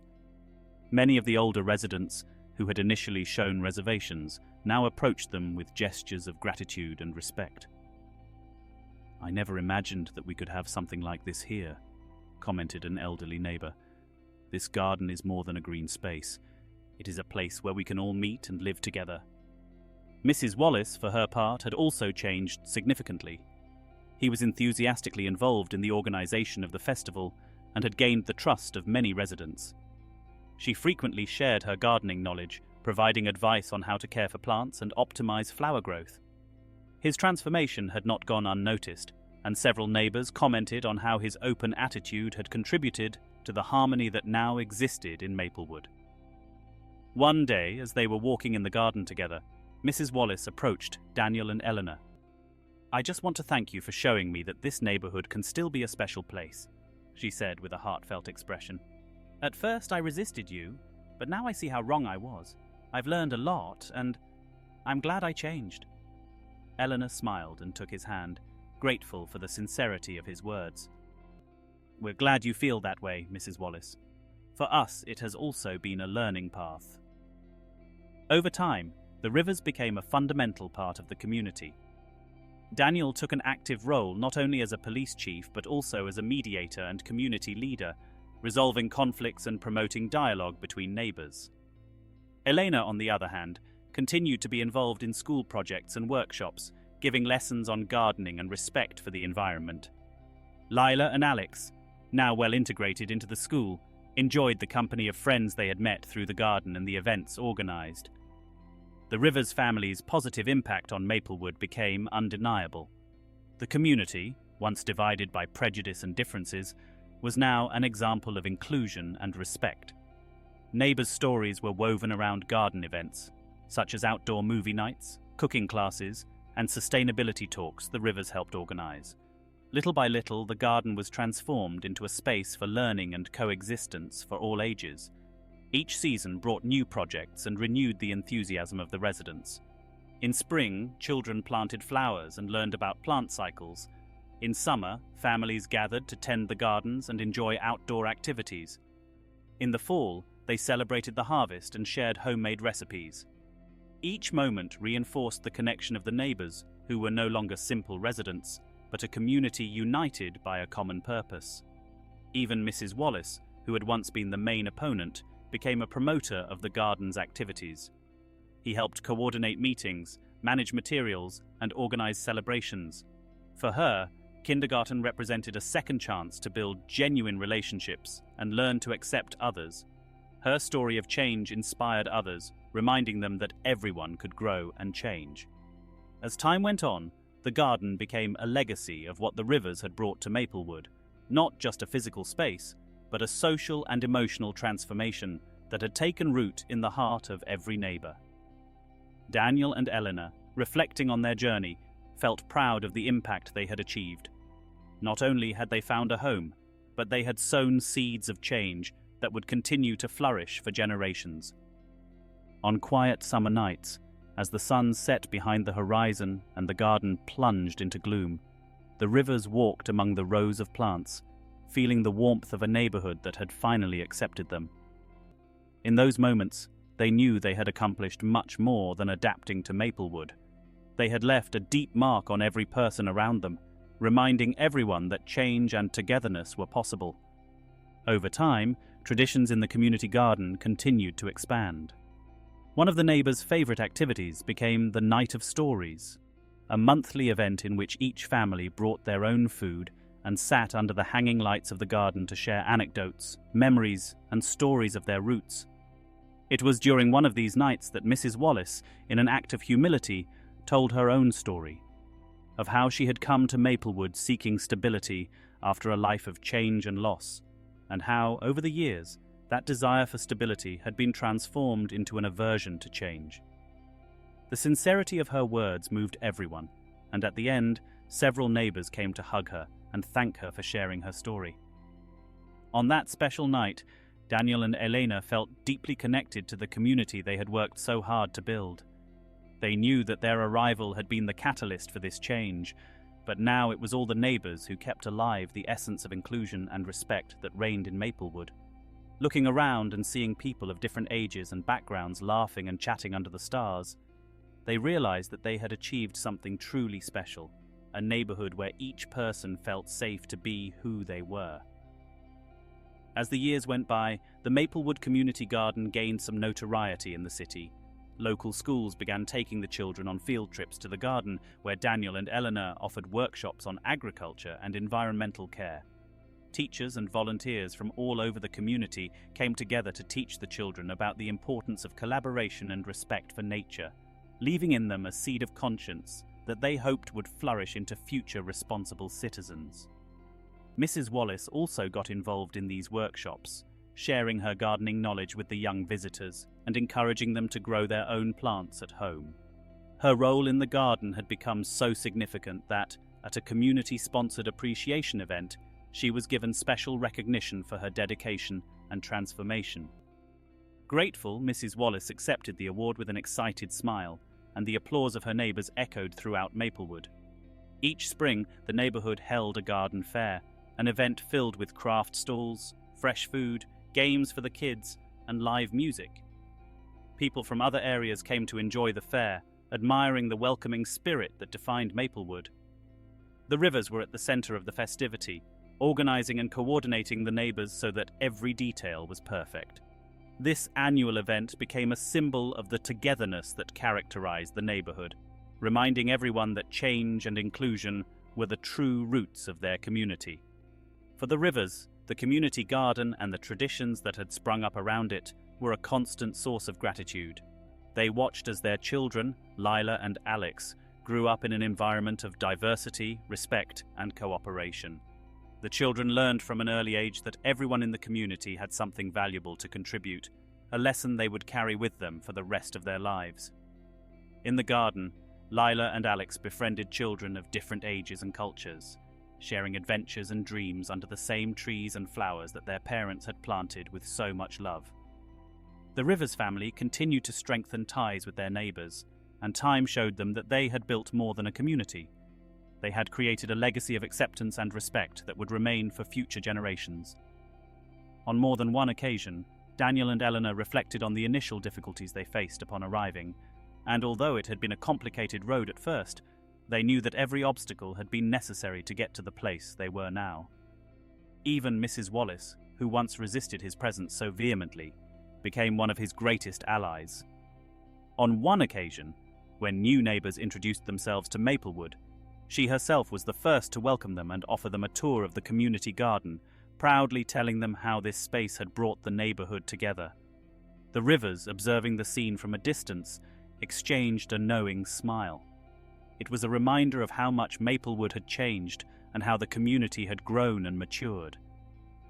Many of the older residents, who had initially shown reservations, now approached them with gestures of gratitude and respect. "I never imagined that we could have something like this here," commented an elderly neighbor. "This garden is more than a green space. It is a place where we can all meet and live together." Mrs. Wallace, for her part, had also changed significantly. He was enthusiastically involved in the organization of the festival and had gained the trust of many residents. She frequently shared her gardening knowledge, providing advice on how to care for plants and optimize flower growth. His transformation had not gone unnoticed, and several neighbors commented on how his open attitude had contributed to the harmony that now existed in Maplewood. One day, as they were walking in the garden together, Mrs. Wallace approached Daniel and Eleanor. "I just want to thank you for showing me that this neighborhood can still be a special place," she said with a heartfelt expression. "At first I resisted you, but now I see how wrong I was. I've learned a lot, and I'm glad I changed." Eleanor smiled and took his hand, grateful for the sincerity of his words. "We're glad you feel that way, Mrs. Wallace. For us, it has also been a learning path." Over time, the Rivers became a fundamental part of the community. Daniel took an active role not only as a police chief but also as a mediator and community leader, resolving conflicts and promoting dialogue between neighbors. Elena, on the other hand, continued to be involved in school projects and workshops, giving lessons on gardening and respect for the environment. Lila and Alex, now well integrated into the school, enjoyed the company of friends they had met through the garden and the events organized. The Rivers family's positive impact on Maplewood became undeniable. The community, once divided by prejudice and differences, was now an example of inclusion and respect. Neighbors' stories were woven around garden events, such as outdoor movie nights, cooking classes, and sustainability talks the Rivers helped organize. Little by little, the garden was transformed into a space for learning and coexistence for all ages. Each season brought new projects and renewed the enthusiasm of the residents. In spring, children planted flowers and learned about plant cycles. In summer, families gathered to tend the gardens and enjoy outdoor activities. In the fall, they celebrated the harvest and shared homemade recipes. Each moment reinforced the connection of the neighbors, who were no longer simple residents, but a community united by a common purpose. Even Mrs. Wallace, who had once been the main opponent, became a promoter of the garden's activities. He helped coordinate meetings, manage materials, and organize celebrations. For her, kindergarten represented a second chance to build genuine relationships and learn to accept others. Her story of change inspired others, reminding them that everyone could grow and change. As time went on, the garden became a legacy of what the rivers had brought to Maplewood, not just a physical space, but a social and emotional transformation that had taken root in the heart of every neighbor. Daniel and Eleanor, reflecting on their journey, felt proud of the impact they had achieved. Not only had they found a home, but they had sown seeds of change that would continue to flourish for generations. On quiet summer nights, as the sun set behind the horizon and the garden plunged into gloom, the rivers walked among the rows of plants, feeling the warmth of a neighborhood that had finally accepted them. In those moments, they knew they had accomplished much more than adapting to Maplewood. They had left a deep mark on every person around them, reminding everyone that change and togetherness were possible. Over time, traditions in the community garden continued to expand. One of the neighbors' favorite activities became the Night of Stories, a monthly event in which each family brought their own food and sat under the hanging lights of the garden to share anecdotes, memories, and stories of their roots. It was during one of these nights that Mrs. Wallace, in an act of humility, told her own story, of how she had come to Maplewood seeking stability after a life of change and loss, and how, over the years, that desire for stability had been transformed into an aversion to change. The sincerity of her words moved everyone, and at the end, several neighbors came to hug her and thank her for sharing her story. On that special night, Daniel and Elena felt deeply connected to the community they had worked so hard to build. They knew that their arrival had been the catalyst for this change, but now it was all the neighbors who kept alive the essence of inclusion and respect that reigned in Maplewood. Looking around and seeing people of different ages and backgrounds laughing and chatting under the stars, they realized that they had achieved something truly special, a neighborhood where each person felt safe to be who they were. As the years went by, the Maplewood Community Garden gained some notoriety in the city. Local schools began taking the children on field trips to the garden, where Daniel and Eleanor offered workshops on agriculture and environmental care. Teachers and volunteers from all over the community came together to teach the children about the importance of collaboration and respect for nature, leaving in them a seed of conscience that they hoped would flourish into future responsible citizens. Mrs. Wallace also got involved in these workshops, sharing her gardening knowledge with the young visitors and encouraging them to grow their own plants at home. Her role in the garden had become so significant that, at a community-sponsored appreciation event, she was given special recognition for her dedication and transformation. Grateful, Mrs. Wallace accepted the award with an excited smile, and the applause of her neighbors echoed throughout Maplewood. Each spring, the neighborhood held a garden fair, an event filled with craft stalls, fresh food, games for the kids, and live music. People from other areas came to enjoy the fair, admiring the welcoming spirit that defined Maplewood. The rivers were at the center of the festivity, organizing and coordinating the neighbors so that every detail was perfect. This annual event became a symbol of the togetherness that characterized the neighborhood, reminding everyone that change and inclusion were the true roots of their community. For the rivers, the community garden and the traditions that had sprung up around it were a constant source of gratitude. They watched as their children, Lila and Alex, grew up in an environment of diversity, respect, and cooperation. The children learned from an early age that everyone in the community had something valuable to contribute, a lesson they would carry with them for the rest of their lives. In the garden, Lila and Alex befriended children of different ages and cultures, sharing adventures and dreams under the same trees and flowers that their parents had planted with so much love. The Rivers family continued to strengthen ties with their neighbors, and time showed them that they had built more than a community. They had created a legacy of acceptance and respect that would remain for future generations. On more than one occasion, Daniel and Eleanor reflected on the initial difficulties they faced upon arriving, and although it had been a complicated road at first, they knew that every obstacle had been necessary to get to the place they were now. Even Mrs. Wallace, who once resisted his presence so vehemently, became one of his greatest allies. On one occasion, When new neighbors introduced themselves to Maplewood, she herself was the first to welcome them and offer them a tour of the community garden, proudly telling them how this space had brought the neighborhood together. The Rivers, observing the scene from a distance, exchanged a knowing smile. It was a reminder of how much Maplewood had changed and how the community had grown and matured.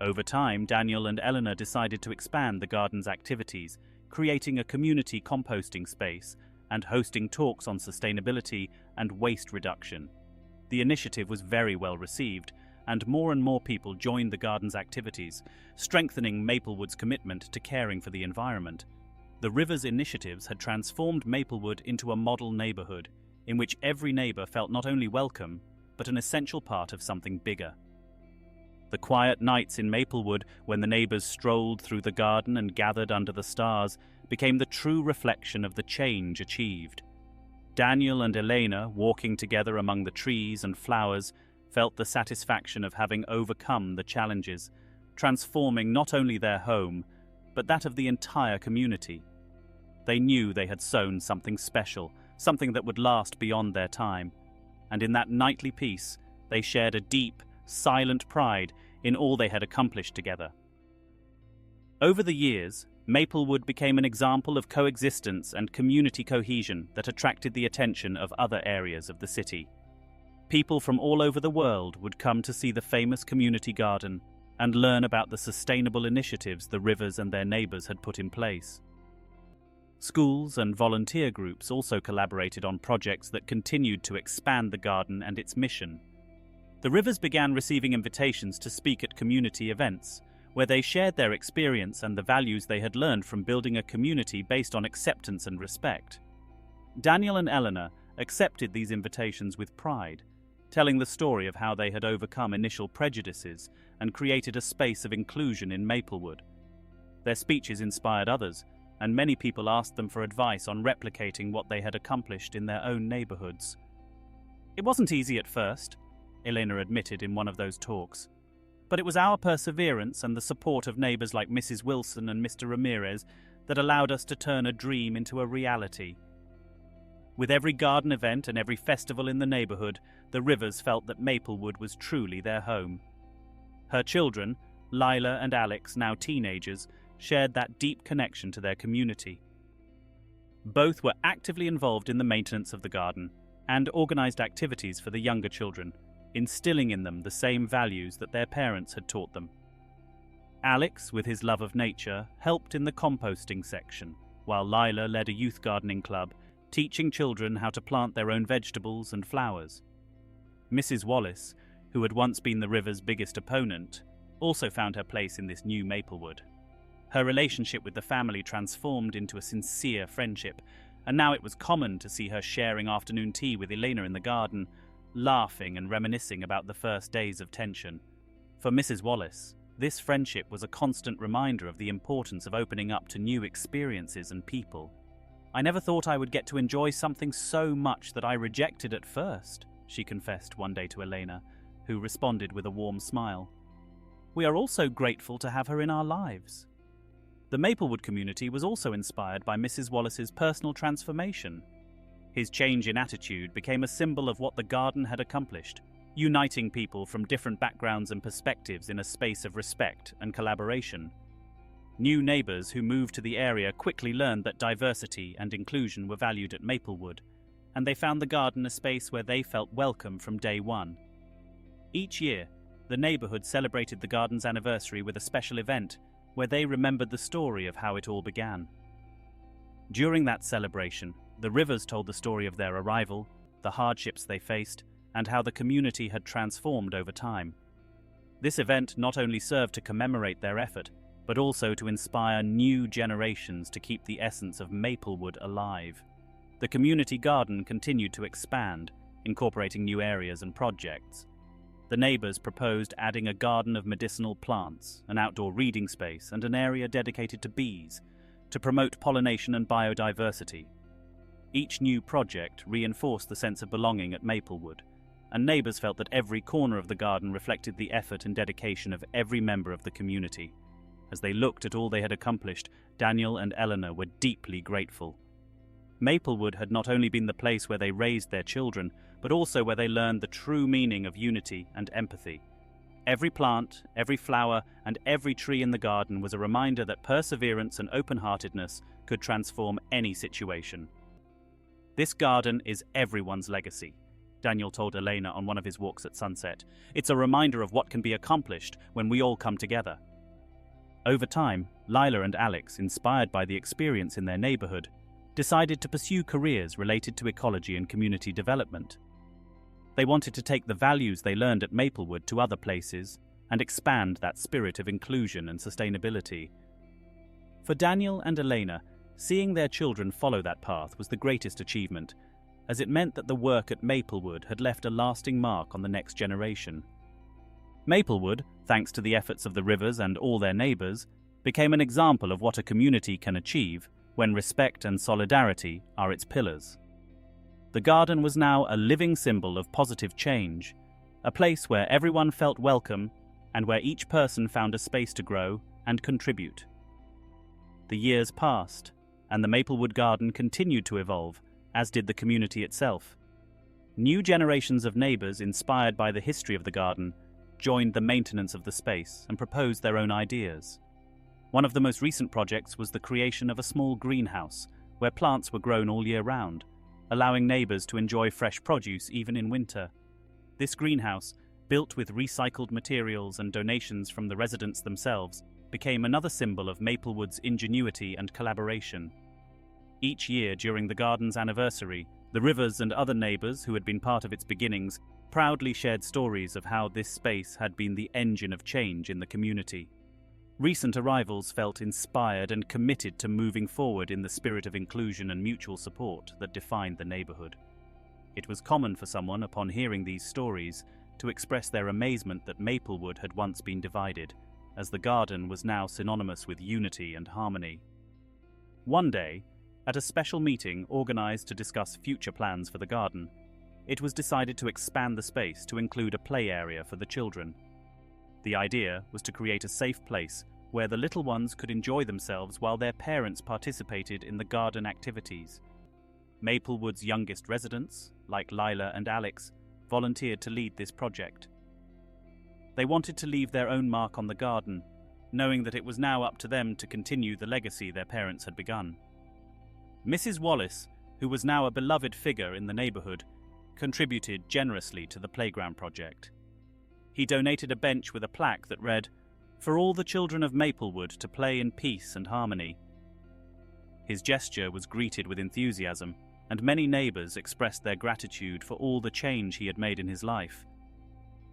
Over time, Daniel and Eleanor decided to expand the garden's activities, creating a community composting space and hosting talks on sustainability and waste reduction. The initiative was very well received, and more people joined the garden's activities, strengthening Maplewood's commitment to caring for the environment. The Rivers initiatives had transformed Maplewood into a model neighborhood, in which every neighbor felt not only welcome, but an essential part of something bigger. The quiet nights in Maplewood, when the neighbors strolled through the garden and gathered under the stars, became the true reflection of the change achieved. Daniel and Elena, walking together among the trees and flowers, felt the satisfaction of having overcome the challenges, transforming not only their home, but that of the entire community. They knew they had sown something special, something that would last beyond their time, and in that nightly peace, they shared a deep, silent pride in all they had accomplished together. Over the years, Maplewood became an example of coexistence and community cohesion that attracted the attention of other areas of the city. People from all over the world would come to see the famous community garden and learn about the sustainable initiatives the Rivers and their neighbors had put in place. Schools and volunteer groups also collaborated on projects that continued to expand the garden and its mission. The Rivers began receiving invitations to speak at community events, where they shared their experience and the values they had learned from building a community based on acceptance and respect. Daniel and Eleanor accepted these invitations with pride, telling the story of how they had overcome initial prejudices and created a space of inclusion in Maplewood. Their speeches inspired others, and many people asked them for advice on replicating what they had accomplished in their own neighborhoods. It wasn't easy at first, Elena admitted in one of those talks, but it was our perseverance and the support of neighbors like Mrs. Wilson and Mr. Ramirez that allowed us to turn a dream into a reality. With every garden event and every festival in the neighborhood, the Rivers felt that Maplewood was truly their home. Her children, Lila and Alex, now teenagers, shared that deep connection to their community. Both were actively involved in the maintenance of the garden and organized activities for the younger children, instilling in them the same values that their parents had taught them. Alex, with his love of nature, helped in the composting section, while Lila led a youth gardening club, teaching children how to plant their own vegetables and flowers. Mrs. Wallace, who had once been the Rivers' biggest opponent, also found her place in this new Maplewood. Her relationship with the family transformed into a sincere friendship, and now it was common to see her sharing afternoon tea with Elena in the garden, laughing and reminiscing about the first days of tension. For Mrs. Wallace, this friendship was a constant reminder of the importance of opening up to new experiences and people. "I never thought I would get to enjoy something so much that I rejected at first," she confessed one day to Elena, who responded with a warm smile. "We are also grateful to have her in our lives." The Maplewood community was also inspired by Mrs. Wallace's personal transformation. His change in attitude became a symbol of what the garden had accomplished, uniting people from different backgrounds and perspectives in a space of respect and collaboration. New neighbors who moved to the area quickly learned that diversity and inclusion were valued at Maplewood, and they found the garden a space where they felt welcome from day one. Each year, the neighborhood celebrated the garden's anniversary with a special event where they remembered the story of how it all began. During that celebration, the Rivers told the story of their arrival, the hardships they faced, and how the community had transformed over time. This event not only served to commemorate their effort, but also to inspire new generations to keep the essence of Maplewood alive. The community garden continued to expand, incorporating new areas and projects. The neighbors proposed adding a garden of medicinal plants, an outdoor reading space, and an area dedicated to bees, to promote pollination and biodiversity. Each new project reinforced the sense of belonging at Maplewood, and neighbors felt that every corner of the garden reflected the effort and dedication of every member of the community. As they looked at all they had accomplished, Daniel and Eleanor were deeply grateful. Maplewood had not only been the place where they raised their children, but also where they learned the true meaning of unity and empathy. Every plant, every flower, and every tree in the garden was a reminder that perseverance and open-heartedness could transform any situation. "This garden is everyone's legacy," Daniel told Elena on one of his walks at sunset. "It's a reminder of what can be accomplished when we all come together." Over time, Lila and Alex, inspired by the experience in their neighborhood, decided to pursue careers related to ecology and community development. They wanted to take the values they learned at Maplewood to other places and expand that spirit of inclusion and sustainability. For Daniel and Elena, seeing their children follow that path was the greatest achievement, as it meant that the work at Maplewood had left a lasting mark on the next generation. Maplewood, thanks to the efforts of the Rivers and all their neighbors, became an example of what a community can achieve when respect and solidarity are its pillars. The garden was now a living symbol of positive change, a place where everyone felt welcome and where each person found a space to grow and contribute. The years passed, and the Maplewood Garden continued to evolve, as did the community itself. New generations of neighbors, inspired by the history of the garden, joined the maintenance of the space and proposed their own ideas. One of the most recent projects was the creation of a small greenhouse where plants were grown all year round, allowing neighbors to enjoy fresh produce even in winter. This greenhouse, built with recycled materials and donations from the residents themselves, became another symbol of Maplewood's ingenuity and collaboration. Each year during the garden's anniversary, the Rivers and other neighbors who had been part of its beginnings proudly shared stories of how this space had been the engine of change in the community. Recent arrivals felt inspired and committed to moving forward in the spirit of inclusion and mutual support that defined the neighborhood. It was common for someone, upon hearing these stories, to express their amazement that Maplewood had once been divided, as the garden was now synonymous with unity and harmony. One day, at a special meeting organized to discuss future plans for the garden, it was decided to expand the space to include a play area for the children. The idea was to create a safe place where the little ones could enjoy themselves while their parents participated in the garden activities. Maplewood's youngest residents, like Lila and Alex, volunteered to lead this project. They wanted to leave their own mark on the garden, knowing that it was now up to them to continue the legacy their parents had begun. Mrs. Wallace, who was now a beloved figure in the neighborhood, contributed generously to the playground project. He donated a bench with a plaque that read, "For all the children of Maplewood to play in peace and harmony." His gesture was greeted with enthusiasm, and many neighbors expressed their gratitude for all the change he had made in his life.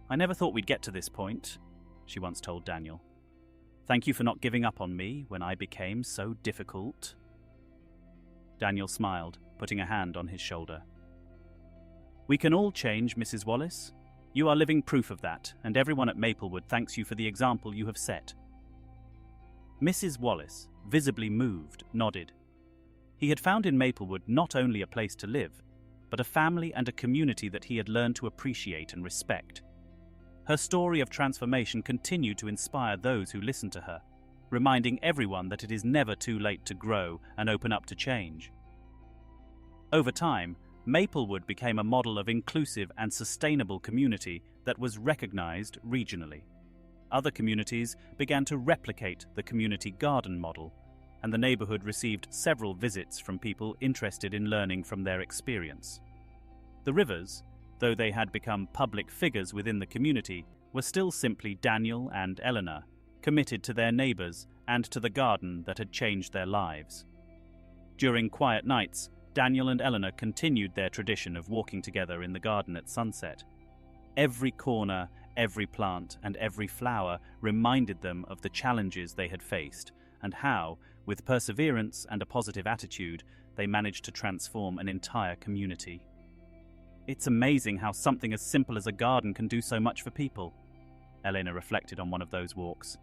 "I never thought we'd get to this point," she once told Daniel. "Thank you for not giving up on me when I became so difficult." Daniel smiled, putting a hand on his shoulder. "We can all change, Mrs. Wallace. You are living proof of that, and everyone at Maplewood thanks you for the example you have set." Mrs. Wallace, visibly moved, nodded. He had found in Maplewood not only a place to live, but a family and a community that he had learned to appreciate and respect. Her story of transformation continued to inspire those who listened to her, reminding everyone that it is never too late to grow and open up to change. Over time, Maplewood became a model of inclusive and sustainable community that was recognized regionally. Other communities began to replicate the community garden model, and the neighborhood received several visits from people interested in learning from their experience. The Rivers, though they had become public figures within the community, were still simply Daniel and Eleanor, committed to their neighbors and to the garden that had changed their lives. During quiet nights, Daniel and Eleanor continued their tradition of walking together in the garden at sunset. Every corner, every plant, and every flower reminded them of the challenges they had faced and how, with perseverance and a positive attitude, they managed to transform an entire community. "It's amazing how something as simple as a garden can do so much for people," Elena reflected on one of those walks.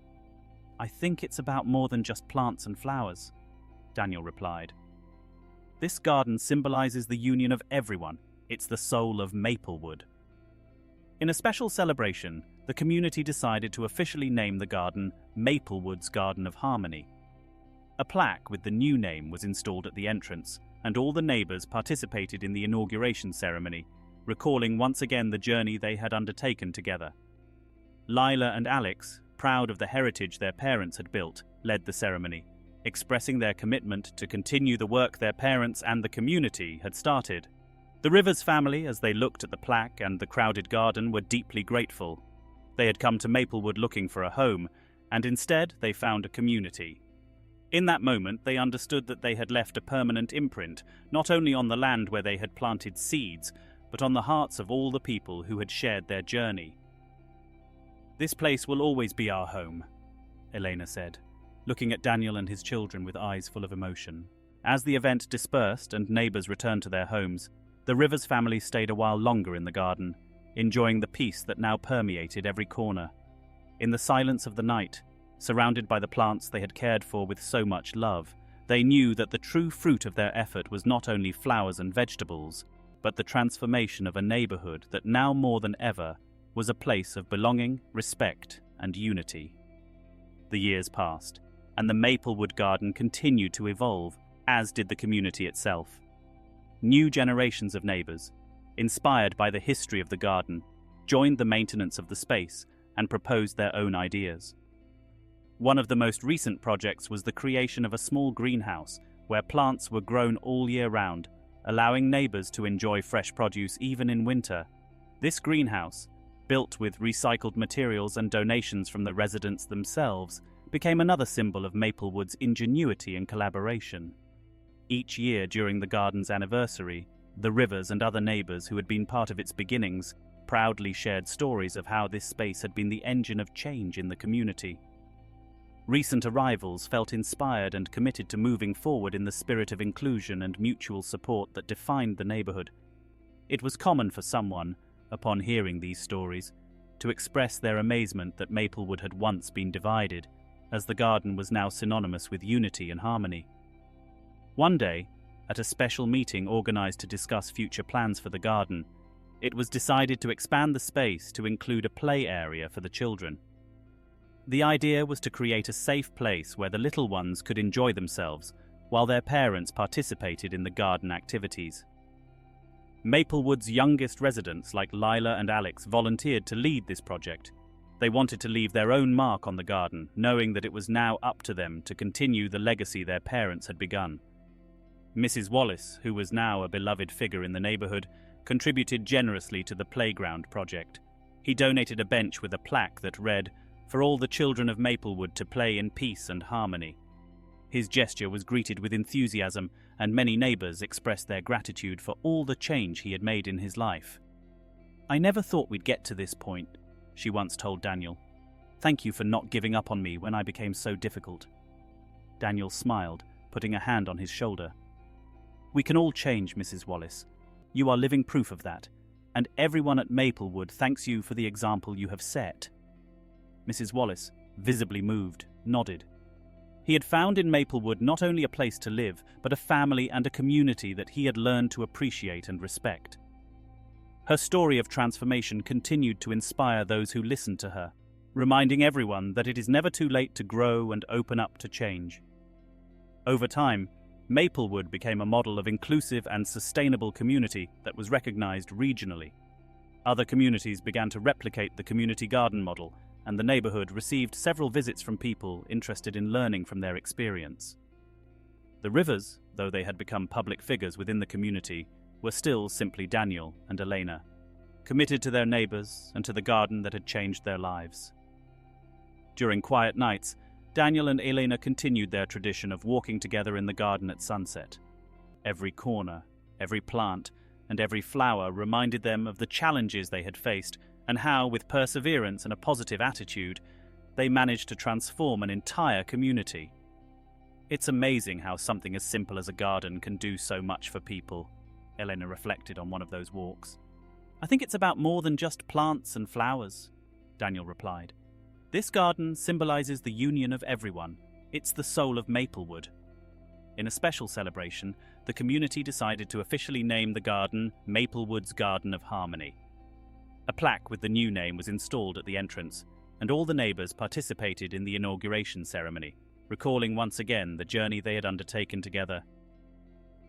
"I think it's about more than just plants and flowers," Daniel replied. "This garden symbolizes the union of everyone. It's the soul of Maplewood." In a special celebration, the community decided to officially name the garden Maplewood's Garden of Harmony. A plaque with the new name was installed at the entrance, and all the neighbors participated in the inauguration ceremony, recalling once again the journey they had undertaken together. Lila and Alex, proud of the heritage their parents had built, led the ceremony, expressing their commitment to continue the work their parents and the community had started. The Rivers family, as they looked at the plaque and the crowded garden, were deeply grateful. They had come to Maplewood looking for a home, and instead they found a community. In that moment, they understood that they had left a permanent imprint, not only on the land where they had planted seeds, but on the hearts of all the people who had shared their journey. "This place will always be our home," Elena said, looking at Daniel and his children with eyes full of emotion. As the event dispersed and neighbors returned to their homes, the Rivers family stayed a while longer in the garden, enjoying the peace that now permeated every corner. In the silence of the night, surrounded by the plants they had cared for with so much love, they knew that the true fruit of their effort was not only flowers and vegetables, but the transformation of a neighborhood that now more than ever was a place of belonging, respect, and unity. The years passed, and the Maplewood garden continued to evolve, as did the community itself. New generations of neighbors, inspired by the history of the garden, joined the maintenance of the space and proposed their own ideas. One of the most recent projects was the creation of a small greenhouse where plants were grown all year round, allowing neighbors to enjoy fresh produce even in winter. This greenhouse, built with recycled materials and donations from the residents themselves, became another symbol of Maplewood's ingenuity and collaboration. Each year during the garden's anniversary, the Rivers and other neighbors who had been part of its beginnings proudly shared stories of how this space had been the engine of change in the community. Recent arrivals felt inspired and committed to moving forward in the spirit of inclusion and mutual support that defined the neighborhood. It was common for someone, upon hearing these stories, to express their amazement that Maplewood had once been divided, as the garden was now synonymous with unity and harmony. One day, at a special meeting organized to discuss future plans for the garden, it was decided to expand the space to include a play area for the children. The idea was to create a safe place where the little ones could enjoy themselves, while their parents participated in the garden activities. Maplewood's youngest residents, like Lila and Alex, volunteered to lead this project. They wanted to leave their own mark on the garden, knowing that it was now up to them to continue the legacy their parents had begun. Mrs. Wallace, who was now a beloved figure in the neighborhood, contributed generously to the playground project. He donated a bench with a plaque that read, "For all the children of Maplewood to play in peace and harmony." His gesture was greeted with enthusiasm, and many neighbors expressed their gratitude for all the change he had made in his life. "I never thought we'd get to this point," she once told Daniel. "Thank you for not giving up on me when I became so difficult." Daniel smiled, putting a hand on his shoulder. "We can all change, Mrs. Wallace. You are living proof of that, and everyone at Maplewood thanks you for the example you have set." Mrs. Wallace, visibly moved, nodded. He had found in Maplewood not only a place to live, but a family and a community that he had learned to appreciate and respect. Her story of transformation continued to inspire those who listened to her, reminding everyone that it is never too late to grow and open up to change. Over time, Maplewood became a model of inclusive and sustainable community that was recognized regionally. Other communities began to replicate the community garden model, and the neighborhood received several visits from people interested in learning from their experience. The Rivers, though they had become public figures within the community, were still simply Daniel and Elena, committed to their neighbors and to the garden that had changed their lives. During quiet nights, Daniel and Elena continued their tradition of walking together in the garden at sunset. Every corner, every plant, and every flower reminded them of the challenges they had faced and how, with perseverance and a positive attitude, they managed to transform an entire community. It's amazing how something as simple as a garden can do so much for people, Elena reflected on one of those walks. "I think it's about more than just plants and flowers," Daniel replied. "This garden symbolizes the union of everyone. It's the soul of Maplewood." In a special celebration, the community decided to officially name the garden Maplewood's Garden of Harmony. A plaque with the new name was installed at the entrance, and all the neighbors participated in the inauguration ceremony, recalling once again the journey they had undertaken together.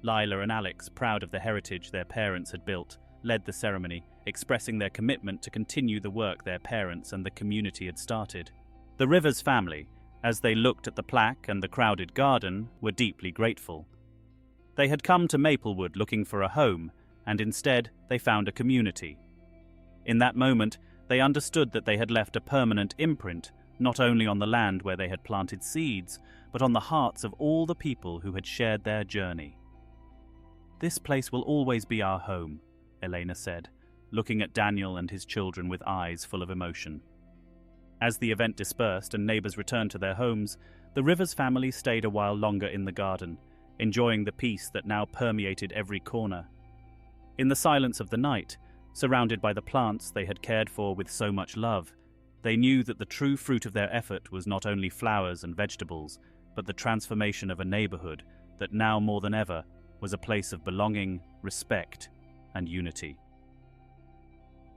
Lila and Alex, proud of the heritage their parents had built, led the ceremony, expressing their commitment to continue the work their parents and the community had started. The Rivers family, as they looked at the plaque and the crowded garden, were deeply grateful. They had come to Maplewood looking for a home, and instead they found a community. In that moment, they understood that they had left a permanent imprint, not only on the land where they had planted seeds, but on the hearts of all the people who had shared their journey. "This place will always be our home," Elena said, looking at Daniel and his children with eyes full of emotion. As the event dispersed and neighbors returned to their homes, the Rivers family stayed a while longer in the garden, enjoying the peace that now permeated every corner. In the silence of the night, surrounded by the plants they had cared for with so much love, they knew that the true fruit of their effort was not only flowers and vegetables, but the transformation of a neighborhood that now more than ever was a place of belonging, respect, and unity.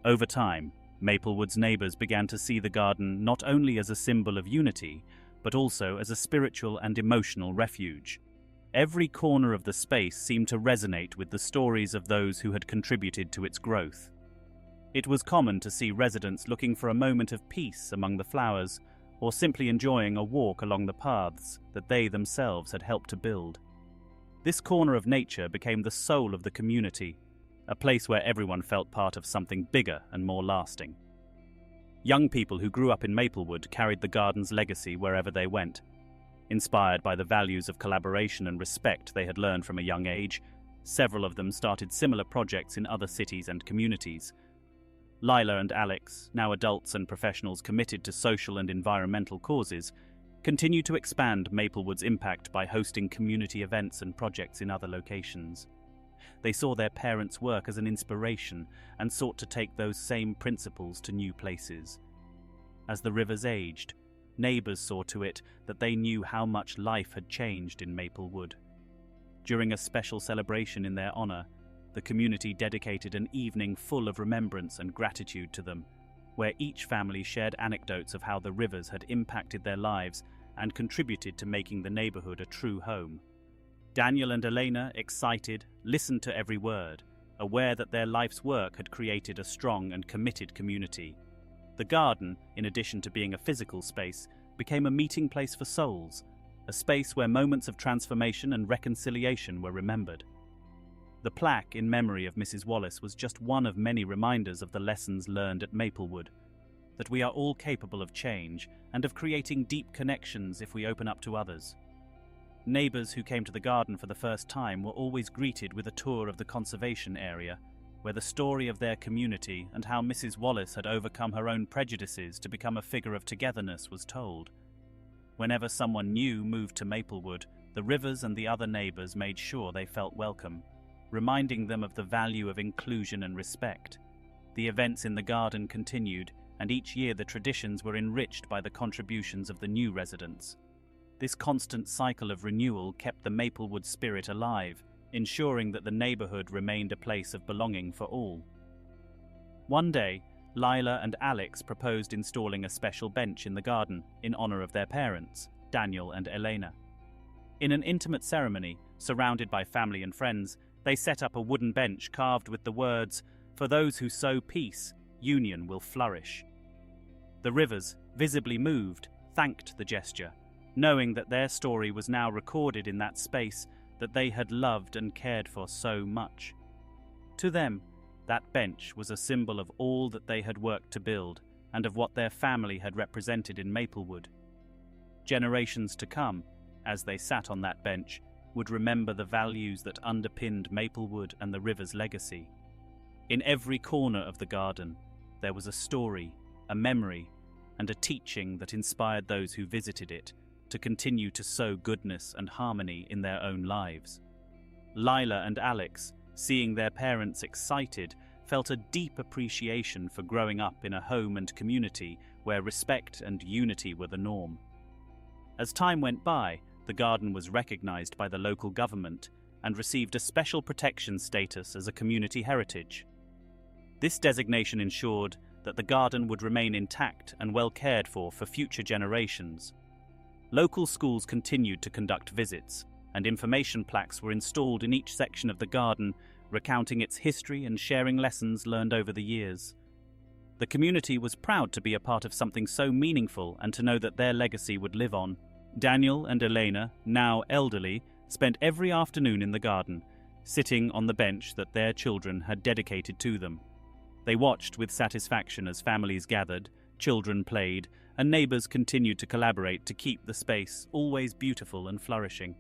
Over time, Maplewood's neighbors began to see the garden not only as a symbol of unity, but also as a spiritual and emotional refuge. Every corner of the space seemed to resonate with the stories of those who had contributed to its growth. It was common to see residents looking for a moment of peace among the flowers, or simply enjoying a walk along the paths that they themselves had helped to build. This corner of nature became the soul of the community, a place where everyone felt part of something bigger and more lasting. Young people who grew up in Maplewood carried the garden's legacy wherever they went. Inspired by the values of collaboration and respect they had learned from a young age, several of them started similar projects in other cities and communities. Lila and Alex, now adults and professionals committed to social and environmental causes, continued to expand Maplewood's impact by hosting community events and projects in other locations. They saw their parents' work as an inspiration and sought to take those same principles to new places. As the Rivers aged, neighbors saw to it that they knew how much life had changed in Maplewood. During a special celebration in their honor, the community dedicated an evening full of remembrance and gratitude to them, where each family shared anecdotes of how the Rivers had impacted their lives and contributed to making the neighborhood a true home. Daniel and Elena, excited, listened to every word, aware that their life's work had created a strong and committed community. The garden, in addition to being a physical space, became a meeting place for souls, a space where moments of transformation and reconciliation were remembered. The plaque in memory of Mrs. Wallace was just one of many reminders of the lessons learned at Maplewood, that we are all capable of change and of creating deep connections if we open up to others. Neighbors who came to the garden for the first time were always greeted with a tour of the conservation area, where the story of their community and how Mrs. Wallace had overcome her own prejudices to become a figure of togetherness was told. Whenever someone new moved to Maplewood, the Rivers and the other neighbors made sure they felt welcome, reminding them of the value of inclusion and respect. The events in the garden continued, and each year the traditions were enriched by the contributions of the new residents. This constant cycle of renewal kept the Maplewood spirit alive, ensuring that the neighborhood remained a place of belonging for all. One day, Lila and Alex proposed installing a special bench in the garden in honor of their parents, Daniel and Elena. In an intimate ceremony, surrounded by family and friends, they set up a wooden bench carved with the words, "For those who sow peace, union will flourish." The Rivers, visibly moved, thanked the gesture, knowing that their story was now recorded in that space that they had loved and cared for so much. To them, that bench was a symbol of all that they had worked to build and of what their family had represented in Maplewood. Generations to come, as they sat on that bench, would remember the values that underpinned Maplewood and the Rivers' legacy. In every corner of the garden, there was a story, a memory, and a teaching that inspired those who visited it to continue to sow goodness and harmony in their own lives. Lila and Alex, seeing their parents excited, felt a deep appreciation for growing up in a home and community where respect and unity were the norm. As time went by, the garden was recognized by the local government and received a special protection status as a community heritage. This designation ensured that the garden would remain intact and well cared for future generations. Local schools continued to conduct visits, and information plaques were installed in each section of the garden, recounting its history and sharing lessons learned over the years. The community was proud to be a part of something so meaningful and to know that their legacy would live on. Daniel and Elena, now elderly, spent every afternoon in the garden, sitting on the bench that their children had dedicated to them. They watched with satisfaction as families gathered, children played, and neighbors continued to collaborate to keep the space always beautiful and flourishing.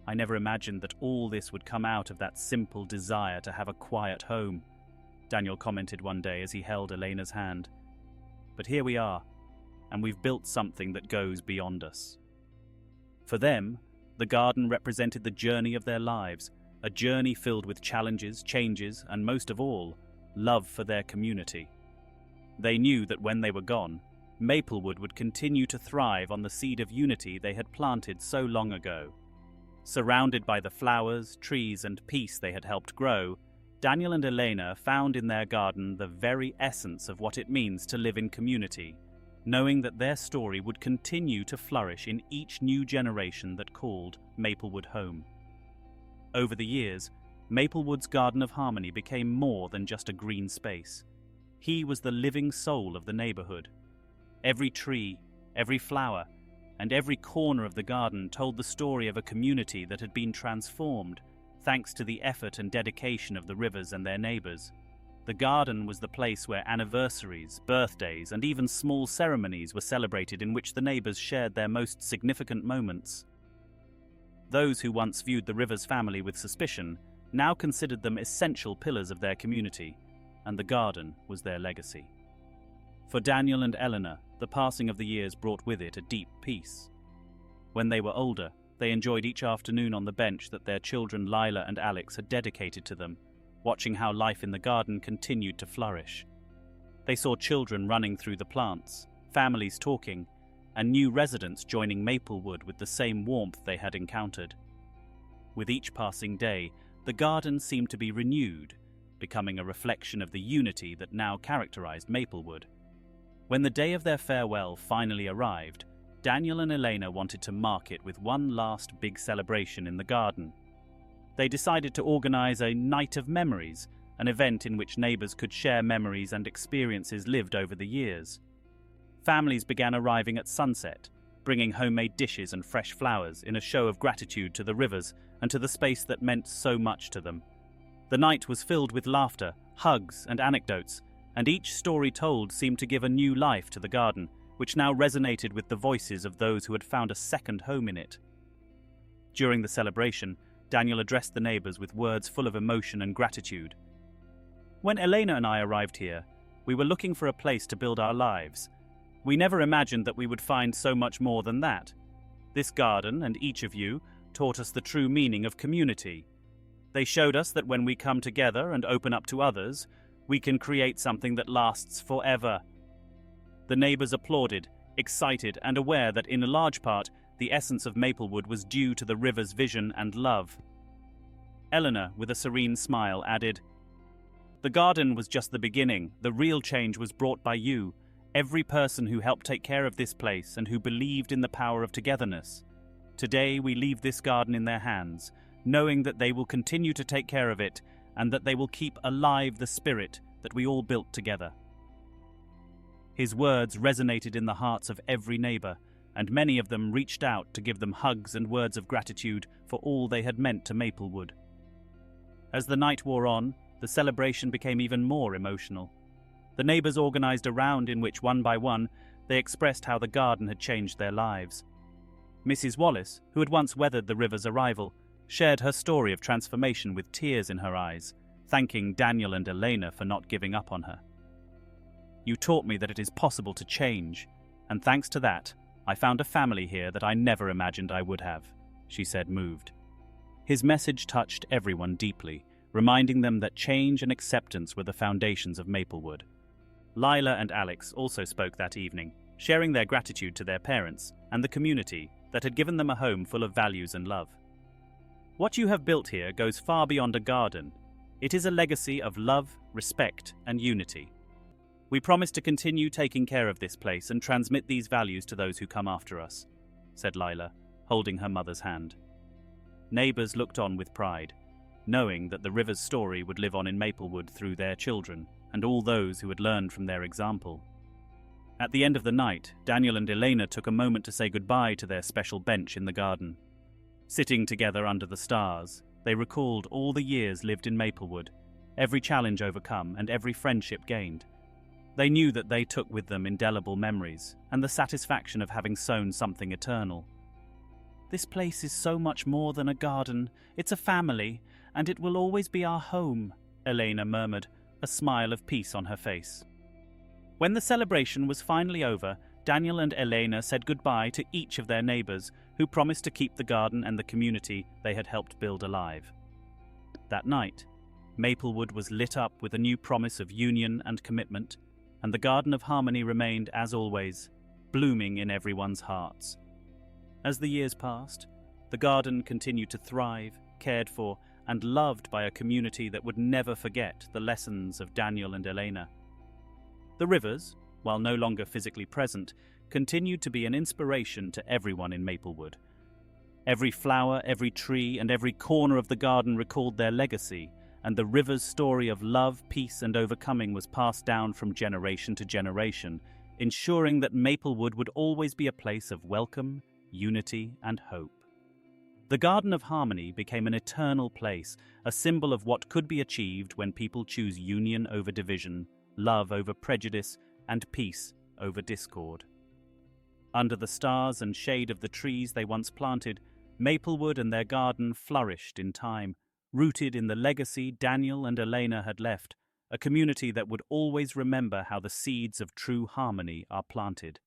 I never imagined that all this would come out of that simple desire to have a quiet home, Daniel commented one day as he held Elena's hand. But here we are, and we've built something that goes beyond us. For them, the garden represented the journey of their lives, a journey filled with challenges, changes, and most of all, love for their community. They knew that when they were gone, Maplewood would continue to thrive on the seed of unity they had planted so long ago. Surrounded by the flowers, trees, and peace they had helped grow, Daniel and Elena found in their garden the very essence of what it means to live in community, knowing that their story would continue to flourish in each new generation that called Maplewood home. Over the years, Maplewood's Garden of Harmony became more than just a green space. He was the living soul of the neighborhood. Every tree, every flower, and every corner of the garden told the story of a community that had been transformed thanks to the effort and dedication of the Rivers and their neighbors. The garden was the place where anniversaries, birthdays, and even small ceremonies were celebrated in which the neighbors shared their most significant moments. Those who once viewed the Rivers family with suspicion now considered them essential pillars of their community, and the garden was their legacy. For Daniel and Eleanor, the passing of the years brought with it a deep peace. When they were older, they enjoyed each afternoon on the bench that their children Lila and Alex had dedicated to them, watching how life in the garden continued to flourish. They saw children running through the plants, families talking, and new residents joining Maplewood with the same warmth they had encountered. With each passing day, the garden seemed to be renewed, becoming a reflection of the unity that now characterized Maplewood. When the day of their farewell finally arrived, Daniel and Elena wanted to mark it with one last big celebration in the garden. They decided to organize a Night of Memories, an event in which neighbors could share memories and experiences lived over the years. Families began arriving at sunset, bringing homemade dishes and fresh flowers in a show of gratitude to the Rivers and to the space that meant so much to them. The night was filled with laughter, hugs, and anecdotes, and each story told seemed to give a new life to the garden, which now resonated with the voices of those who had found a second home in it. During the celebration, Daniel addressed the neighbors with words full of emotion and gratitude. When Elena and I arrived here, we were looking for a place to build our lives. We never imagined that we would find so much more than that. This garden and each of you taught us the true meaning of community. They showed us that when we come together and open up to others, we can create something that lasts forever. The neighbors applauded, excited and aware that in a large part, the essence of Maplewood was due to the River's vision and love. Eleanor, with a serene smile, added, "The garden was just the beginning. The real change was brought by you, every person who helped take care of this place and who believed in the power of togetherness. Today we leave this garden in their hands, knowing that they will continue to take care of it and that they will keep alive the spirit that we all built together." His words resonated in the hearts of every neighbor, and many of them reached out to give them hugs and words of gratitude for all they had meant to Maplewood. As the night wore on, the celebration became even more emotional. The neighbors organized a round in which, one by one, they expressed how the garden had changed their lives. Mrs. Wallace, who had once weathered the River's arrival, shared her story of transformation with tears in her eyes, thanking Daniel and Elena for not giving up on her. "You taught me that it is possible to change, and thanks to that, I found a family here that I never imagined I would have," she said, moved. His message touched everyone deeply, reminding them that change and acceptance were the foundations of Maplewood. Lila and Alex also spoke that evening, sharing their gratitude to their parents and the community that had given them a home full of values and love. "What you have built here goes far beyond a garden. It is a legacy of love, respect, and unity. We promise to continue taking care of this place and transmit these values to those who come after us," said Lila, holding her mother's hand. Neighbors looked on with pride, knowing that the river's story would live on in Maplewood through their children and all those who had learned from their example. At the end of the night, Daniel and Elena took a moment to say goodbye to their special bench in the garden. Sitting together under the stars, they recalled all the years lived in Maplewood, every challenge overcome and every friendship gained. They knew that they took with them indelible memories and the satisfaction of having sown something eternal. "This place is so much more than a garden. It's a family, and it will always be our home," Elena murmured, a smile of peace on her face. When the celebration was finally over, Daniel and Elena said goodbye to each of their neighbors who promised to keep the garden and the community they had helped build alive. That night, Maplewood was lit up with a new promise of union and commitment, and the Garden of Harmony remained, as always, blooming in everyone's hearts. As the years passed, the garden continued to thrive, cared for, and loved by a community that would never forget the lessons of Daniel and Elena. The rivers, while no longer physically present, continued to be an inspiration to everyone in Maplewood. Every flower, every tree, and every corner of the garden recalled their legacy, and the river's story of love, peace, and overcoming was passed down from generation to generation, ensuring that Maplewood would always be a place of welcome, unity, and hope. The Garden of Harmony became an eternal place, a symbol of what could be achieved when people choose union over division, love over prejudice, and peace over discord. Under the stars and shade of the trees they once planted, Maplewood and their garden flourished in time, rooted in the legacy Daniel and Elena had left, a community that would always remember how the seeds of true harmony are planted.